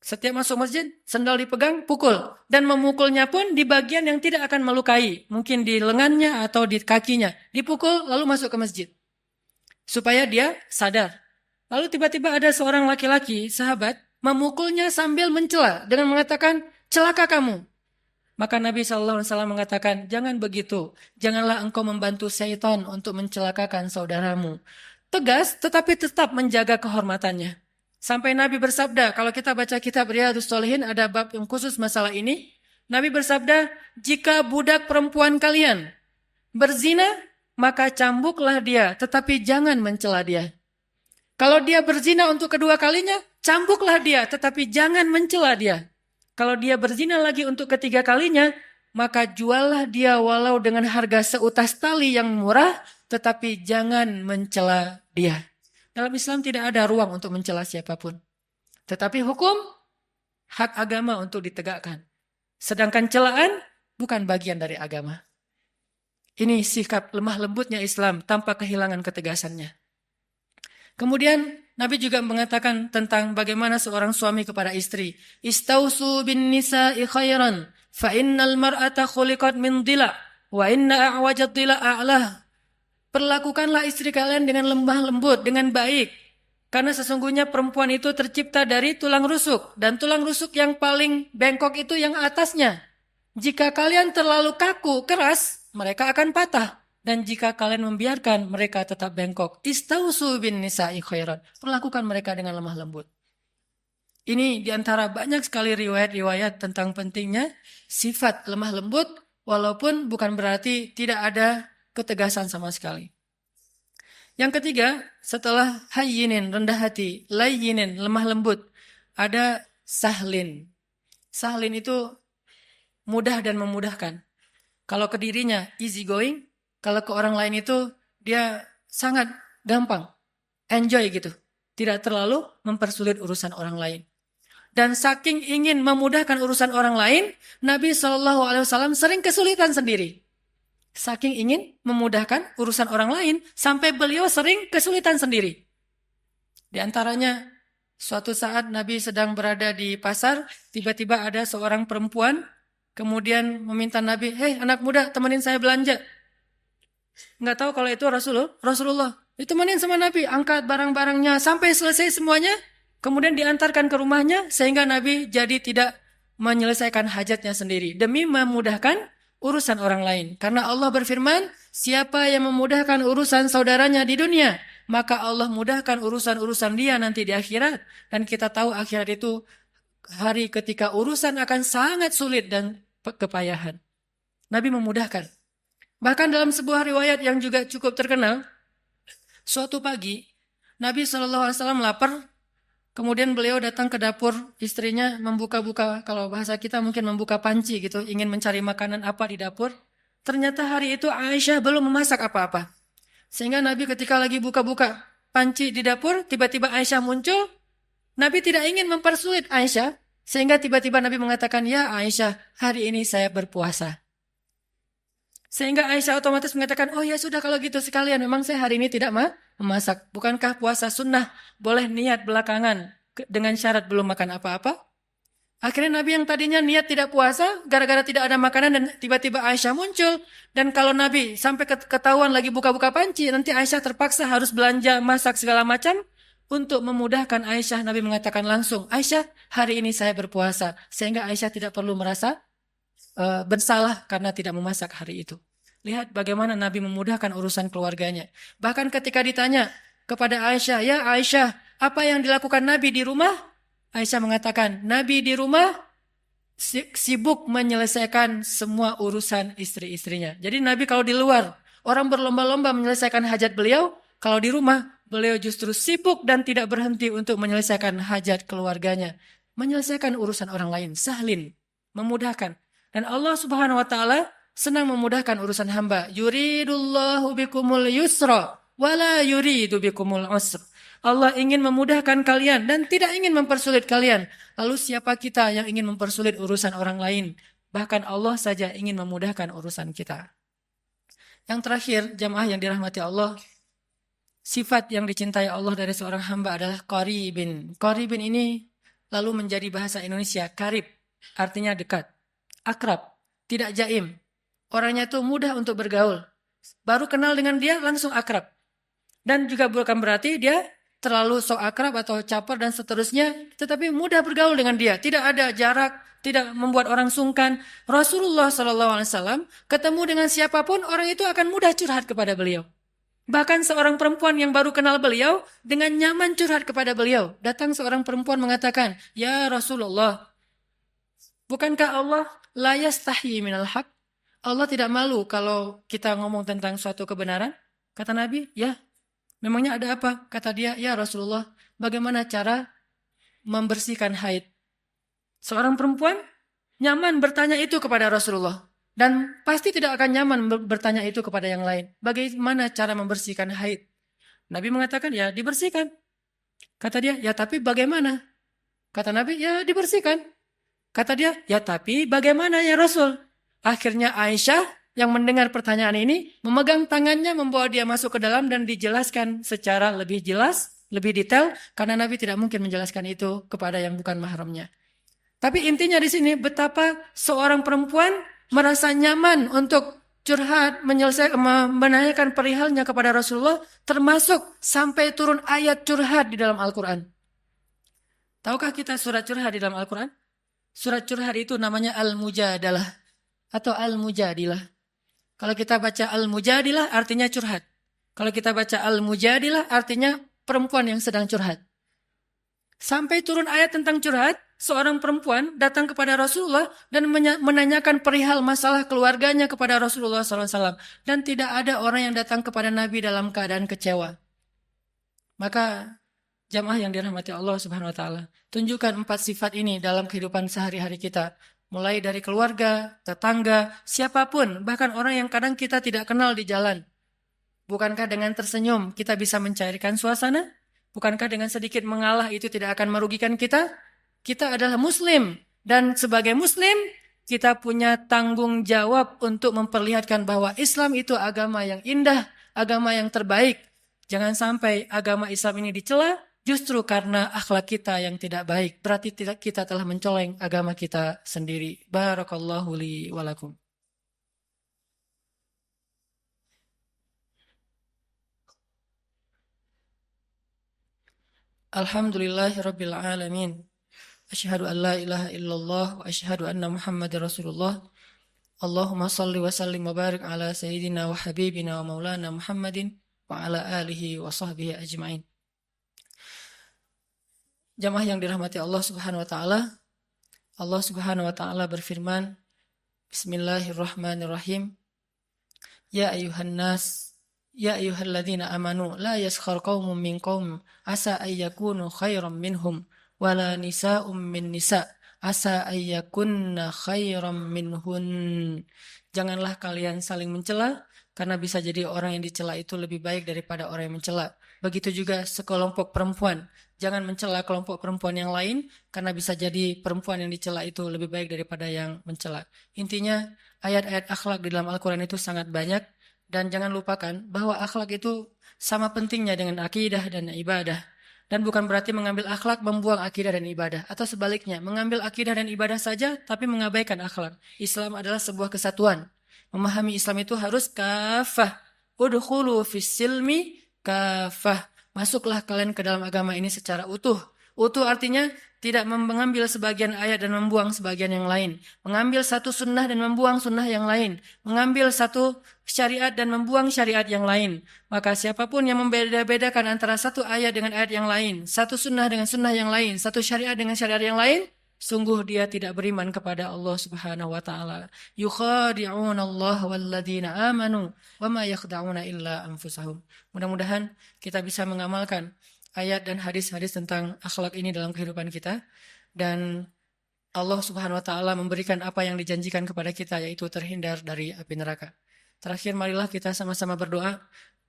Setiap masuk masjid, sendal dipegang, pukul. Dan memukulnya pun di bagian yang tidak akan melukai. Mungkin di lengannya atau di kakinya. Dipukul, lalu masuk ke masjid. Supaya dia sadar. Lalu tiba-tiba ada seorang laki-laki, sahabat, memukulnya sambil mencela dengan mengatakan, celaka kamu. Maka Nabi SAW mengatakan, jangan begitu. Janganlah engkau membantu syaitan untuk mencelakakan saudaramu. Tegas, tetapi tetap menjaga kehormatannya. Sampai Nabi bersabda, kalau kita baca kitab Riyadhus Shalihin, ada bab yang khusus masalah ini. Nabi bersabda, jika budak perempuan kalian berzina, maka cambuklah dia, tetapi jangan mencela dia. Kalau dia berzina untuk kedua kalinya, cambuklah dia, tetapi jangan mencela dia. Kalau dia berzina lagi untuk ketiga kalinya, maka juallah dia walau dengan harga seutas tali yang murah, tetapi jangan mencela dia. Dalam Islam tidak ada ruang untuk mencela siapapun. Tetapi hukum, hak agama untuk ditegakkan. Sedangkan celaan bukan bagian dari agama. Ini sikap lemah lembutnya Islam tanpa kehilangan ketegasannya. Kemudian Nabi juga mengatakan tentang bagaimana seorang suami kepada istri. Istausu bin nisa'i khairan, fa innal mar'ata khuliqat min dhila, wa inna a'wajad dhila a'lah. Perlakukanlah istri kalian dengan lemah lembut, dengan baik. Karena sesungguhnya perempuan itu tercipta dari tulang rusuk. Dan tulang rusuk yang paling bengkok itu yang atasnya. Jika kalian terlalu kaku, keras, mereka akan patah. Dan jika kalian membiarkan, mereka tetap bengkok. Istausu bin nisa'i khairan. Perlakukan mereka dengan lemah lembut. Ini diantara banyak sekali riwayat-riwayat tentang pentingnya sifat lemah lembut, walaupun bukan berarti tidak ada ketegasan sama sekali. Yang ketiga, setelah hayyinin, rendah hati, layyinin, lemah lembut, ada sahlin. Sahlin itu mudah dan memudahkan. Kalau ke dirinya easy going, kalau ke orang lain itu dia sangat gampang, enjoy gitu. Tidak terlalu mempersulit urusan orang lain. Dan saking ingin memudahkan urusan orang lain, Nabi SAW sering kesulitan sendiri. Saking ingin memudahkan urusan orang lain, sampai beliau sering kesulitan sendiri. Di antaranya, suatu saat Nabi sedang berada di pasar, tiba-tiba ada seorang perempuan, kemudian meminta Nabi, hei anak muda temenin saya belanja. Nggak tahu kalau itu Rasulullah. Ditemenin sama Nabi, angkat barang-barangnya sampai selesai semuanya. Kemudian diantarkan ke rumahnya sehingga Nabi jadi tidak menyelesaikan hajatnya sendiri. Demi memudahkan urusan orang lain. Karena Allah berfirman, siapa yang memudahkan urusan saudaranya di dunia, maka Allah mudahkan urusan-urusan dia nanti di akhirat. Dan kita tahu akhirat itu hari ketika urusan akan sangat sulit dan kepayahan. Nabi memudahkan. Bahkan dalam sebuah riwayat yang juga cukup terkenal, suatu pagi Nabi SAW lapar, kemudian beliau datang ke dapur istrinya membuka-buka, kalau bahasa kita mungkin membuka panci gitu, ingin mencari makanan apa di dapur. Ternyata hari itu Aisyah belum memasak apa-apa. Sehingga Nabi ketika lagi buka-buka panci di dapur, tiba-tiba Aisyah muncul. Nabi tidak ingin mempersulit Aisyah, sehingga tiba-tiba Nabi mengatakan, ya Aisyah, hari ini saya berpuasa. Sehingga Aisyah otomatis mengatakan, oh ya sudah kalau gitu sekalian, memang saya hari ini tidak memasak? Bukankah puasa sunnah boleh niat belakangan dengan syarat belum makan apa-apa? Akhirnya Nabi yang tadinya niat tidak puasa, gara-gara tidak ada makanan dan tiba-tiba Aisyah muncul. Dan kalau Nabi sampai ketahuan lagi buka-buka panci, nanti Aisyah terpaksa harus belanja, masak segala macam. Untuk memudahkan Aisyah, Nabi mengatakan langsung, Aisyah, hari ini saya berpuasa. Sehingga Aisyah tidak perlu merasa bersalah karena tidak memasak hari itu. Lihat bagaimana Nabi memudahkan urusan keluarganya. Bahkan ketika ditanya kepada Aisyah, ya Aisyah, apa yang dilakukan Nabi di rumah? Aisyah mengatakan, Nabi di rumah sibuk menyelesaikan semua urusan istri-istrinya. Jadi Nabi kalau di luar, orang berlomba-lomba menyelesaikan hajat beliau, kalau di rumah, beliau justru sibuk dan tidak berhenti untuk menyelesaikan hajat keluarganya. Menyelesaikan urusan orang lain, sahlin, memudahkan. Dan Allah Subhanahu wa taala senang memudahkan urusan hamba. Yuridullahu bikumul yusra wala yuridu bikumul usra. Allah ingin memudahkan kalian dan tidak ingin mempersulit kalian. Lalu siapa kita yang ingin mempersulit urusan orang lain? Bahkan Allah saja ingin memudahkan urusan kita. Yang terakhir, jamaah yang dirahmati Allah, sifat yang dicintai Allah dari seorang hamba adalah qaribin. Qaribin ini lalu menjadi bahasa Indonesia karib, artinya dekat, akrab, tidak jaim. Orangnya itu mudah untuk bergaul. Baru kenal dengan dia langsung akrab. Dan juga bukan berarti dia terlalu sok akrab atau caper dan seterusnya, tetapi mudah bergaul dengan dia. Tidak ada jarak, tidak membuat orang sungkan. Rasulullah SAW ketemu dengan siapapun, orang itu akan mudah curhat kepada beliau. Bahkan seorang perempuan yang baru kenal beliau, dengan nyaman curhat kepada beliau. Datang seorang perempuan mengatakan, ya Rasulullah, bukankah Allah la yastahi minal haq? Allah tidak malu kalau kita ngomong tentang suatu kebenaran? Kata Nabi, ya. Memangnya ada apa? Kata dia, ya Rasulullah, bagaimana cara membersihkan haid? Seorang perempuan nyaman bertanya itu kepada Rasulullah. Dan pasti tidak akan nyaman bertanya itu kepada yang lain. Bagaimana cara membersihkan haid? Nabi mengatakan, ya dibersihkan. Kata dia, ya tapi bagaimana? Kata Nabi, ya dibersihkan. Kata dia, ya tapi bagaimana ya Rasul? Akhirnya Aisyah yang mendengar pertanyaan ini, memegang tangannya, membawa dia masuk ke dalam dan dijelaskan secara lebih jelas, lebih detail, karena Nabi tidak mungkin menjelaskan itu kepada yang bukan mahramnya. Tapi intinya di sini, betapa seorang perempuan merasa nyaman untuk curhat, menanyakan perihalnya kepada Rasulullah, termasuk sampai turun ayat curhat di dalam Al-Quran. Tahukah kita surat curhat di dalam Al-Quran? Surat curhat itu namanya Al-Mujadalah atau Al-Mujadilah. Kalau kita baca Al-Mujadilah artinya curhat. Kalau kita baca Al-Mujadilah artinya perempuan yang sedang curhat. Sampai turun ayat tentang curhat, seorang perempuan datang kepada Rasulullah dan menanyakan perihal masalah keluarganya kepada Rasulullah SAW. Dan tidak ada orang yang datang kepada Nabi dalam keadaan kecewa. Maka jamaah yang dirahmati Allah Subhanahu wa taala, tunjukkan 4 sifat ini dalam kehidupan sehari-hari kita. Mulai dari keluarga, tetangga, siapapun, bahkan orang yang kadang kita tidak kenal di jalan. Bukankah dengan tersenyum kita bisa mencairkan suasana? Bukankah dengan sedikit mengalah itu tidak akan merugikan kita? Kita adalah muslim. Dan sebagai muslim, kita punya tanggung jawab untuk memperlihatkan bahwa Islam itu agama yang indah, agama yang terbaik. Jangan sampai agama Islam ini dicela, justru karena akhlak kita yang tidak baik. Berarti kita telah mencoleng agama kita sendiri. Barakallahu li walakum. Alhamdulillahirabbil alamin. Asyhadu an la ilaha illallah wa asyhadu anna Muhammadar Rasulullah. Allahumma salli wa sallim wa barik ala sayyidina wa habibina wa maulana Muhammadin wa ala alihi wa sahbihi ajma'in. Jamaah yang dirahmati Allah Subhanahu wa taala, Allah Subhanahu wa taala berfirman, Bismillahirrahmanirrahim. Ya ayuhan nas, ya ayyuhalladzina amanu, la yaskhar qaumun min qaum asa ayyakunu khairan minhum wala nisa'um min nisa' asa ayyakunna khairan minhun. Janganlah kalian saling mencela, karena bisa jadi orang yang dicela itu lebih baik daripada orang yang mencela. Begitu juga sekelompok perempuan. Jangan mencela kelompok perempuan yang lain, karena bisa jadi perempuan yang dicela itu lebih baik daripada yang mencela. Intinya, ayat-ayat akhlak di dalam Al-Quran itu sangat banyak, dan jangan lupakan bahwa akhlak itu sama pentingnya dengan akidah dan ibadah. Dan bukan berarti mengambil akhlak membuang akidah dan ibadah. Atau sebaliknya, mengambil akidah dan ibadah saja tapi mengabaikan akhlak. Islam adalah sebuah kesatuan. Memahami Islam itu harus kafah. Udkhulu fis silmi kafah. Masuklah kalian ke dalam agama ini secara utuh. Utuh artinya tidak mengambil sebagian ayat dan membuang sebagian yang lain. Mengambil satu sunnah dan membuang sunnah yang lain. Mengambil satu syariat dan membuang syariat yang lain. Maka siapapun yang membeda-bedakan antara satu ayat dengan ayat yang lain, satu sunnah dengan sunnah yang lain, satu syariat dengan syariat yang lain, sungguh dia tidak beriman kepada Allah Subhanahu wa taala. Yukhadi'una Allah walladzina amanu wama yakhda'una illa anfusahum. Mudah-mudahan kita bisa mengamalkan ayat dan hadis-hadis tentang akhlak ini dalam kehidupan kita, dan Allah Subhanahu wa taala memberikan apa yang dijanjikan kepada kita, yaitu terhindar dari api neraka. Terakhir, marilah kita sama-sama berdoa,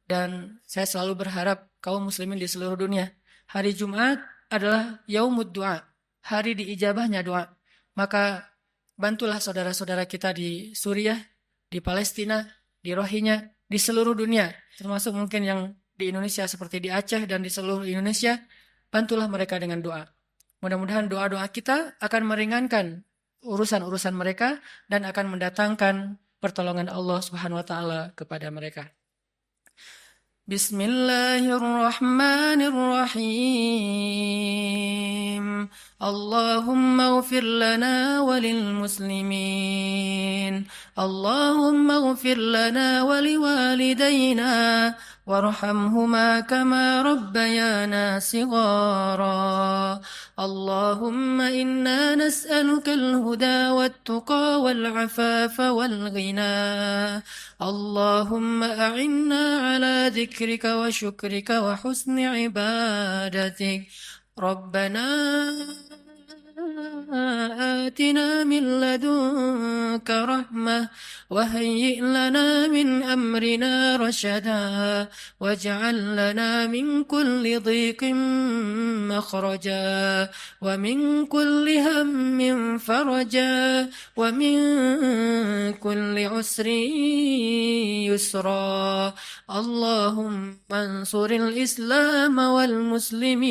dan saya selalu berharap kaum muslimin di seluruh dunia, hari Jumat adalah yaumud du'a, hari diijabahnya doa. Maka bantulah saudara-saudara kita di Suriah, di Palestina, di Rohingya, di seluruh dunia, termasuk mungkin yang di Indonesia seperti di Aceh dan di seluruh Indonesia. Bantulah mereka dengan doa. Mudah-mudahan doa-doa kita akan meringankan urusan-urusan mereka dan akan mendatangkan pertolongan Allah Subhanahu wa taala kepada mereka. Bismillahirrahmanirrahim. Allahumma ighfir lana walil muslimin. Allahumma ighfir lana waliwalidayna warhamhuma kama rabbayana sighara. Allahumma inna nas'aluka al-huda wat-tuqa wal-'afafa wal-ghina. Allahumma a'inna ala dhikrika wa syukrika wa husni ibadatik. Rabbana آتنا من لدنك رحمة وهيئ لنا من أمرنا رشدا واجعل لنا من كل ضيق مخرجا ومن كل هم فرجا ومن كل عسر يسرا. اللهم انصر الإسلام والمسلمين.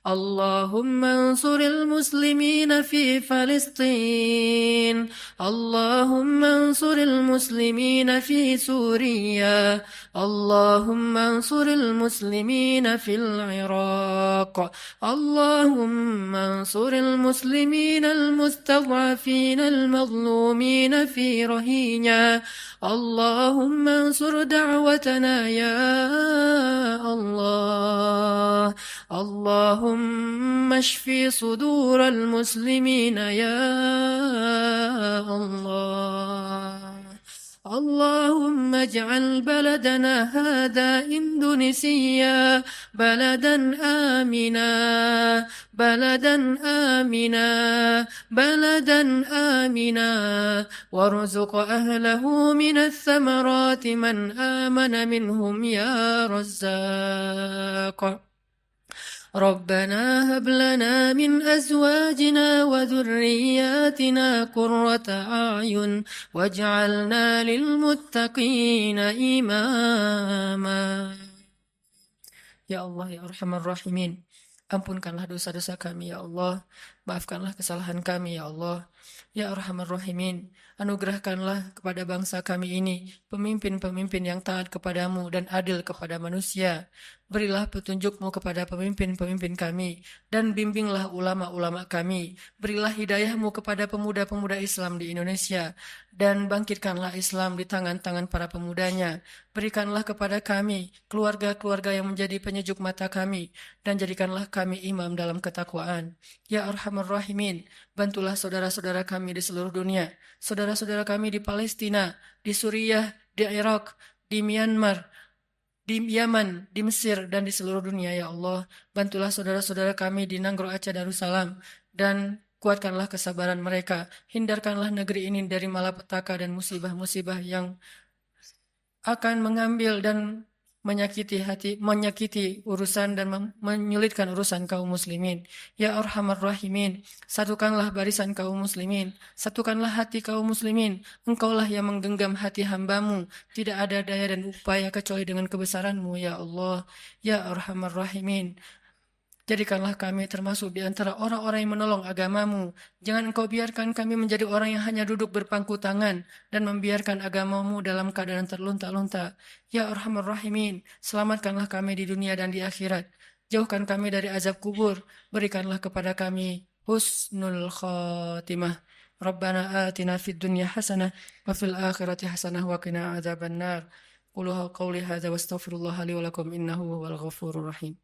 اللهم انصر المسلمين في فلسطين. اللهم انصر المسلمين في سوريا. اللهم انصر المسلمين في العراق. اللهم انصر المسلمين المستضعفين المظلومين في رهينيا. اللهم انصر دعوتنا يا الله. اللهم اشف صدور المسلمين يا الله. اللهم اجعل بلدنا هذا إندونيسيا بلدا آمنا بلدا آمنا بلدا آمنا وارزق أهله من الثمرات من آمن منهم يا رزاق. ربنا هب لنا من أزواجنا وذرياتنا قرة أعين واجعلنا للمتقين إماما. Ya Allah, ya Arhamar Rahimin, ampunkanlah dosa-dosa kami ya Allah, maafkanlah kesalahan kami ya Allah. Ya Arhamar Rahimin, anugerahkanlah kepada bangsa kami ini pemimpin-pemimpin yang taat kepadamu dan adil kepada manusia. Berilah petunjuk-Mu kepada pemimpin-pemimpin kami dan bimbinglah ulama-ulama kami. Berilah hidayah-Mu kepada pemuda-pemuda Islam di Indonesia dan bangkitkanlah Islam di tangan-tangan para pemudanya. Berikanlah kepada kami keluarga-keluarga yang menjadi penyejuk mata kami dan jadikanlah kami imam dalam ketakwaan. Ya Arhamar Rahimin, bantulah saudara-saudara kami di seluruh dunia, saudara-saudara kami di Palestina, di Suriah, di Irak, di Myanmar, di Yaman, di Mesir, dan di seluruh dunia ya Allah. Bantulah saudara-saudara kami di Nanggro Aceh Darussalam dan kuatkanlah kesabaran mereka. Hindarkanlah negeri ini dari malapetaka dan musibah-musibah yang akan mengambil dan menyakiti urusan dan menyulitkan urusan kaum muslimin. Ya Arhamar Rahimin, satukanlah barisan kaum muslimin, satukanlah hati kaum muslimin. Engkaulah yang menggenggam hati hambamu, tidak ada daya dan upaya kecuali dengan kebesaranmu, ya Allah. Ya Arhamar Rahimin, jadikanlah kami termasuk di antara orang-orang yang menolong agamamu. Jangan engkau biarkan kami menjadi orang yang hanya duduk berpangku tangan dan membiarkan agamamu dalam keadaan terlunta-lunta. Ya Arhamar Rahimin, selamatkanlah kami di dunia dan di akhirat. Jauhkan kami dari azab kubur. Berikanlah kepada kami husnul khatimah. Rabbana atina fid dunya hasanah wa fil akhirati hasanah wa qina adzabannar. Qulu qawli hadza wastaghfirullah li wa lakum innahu huwal ghafurur rahim.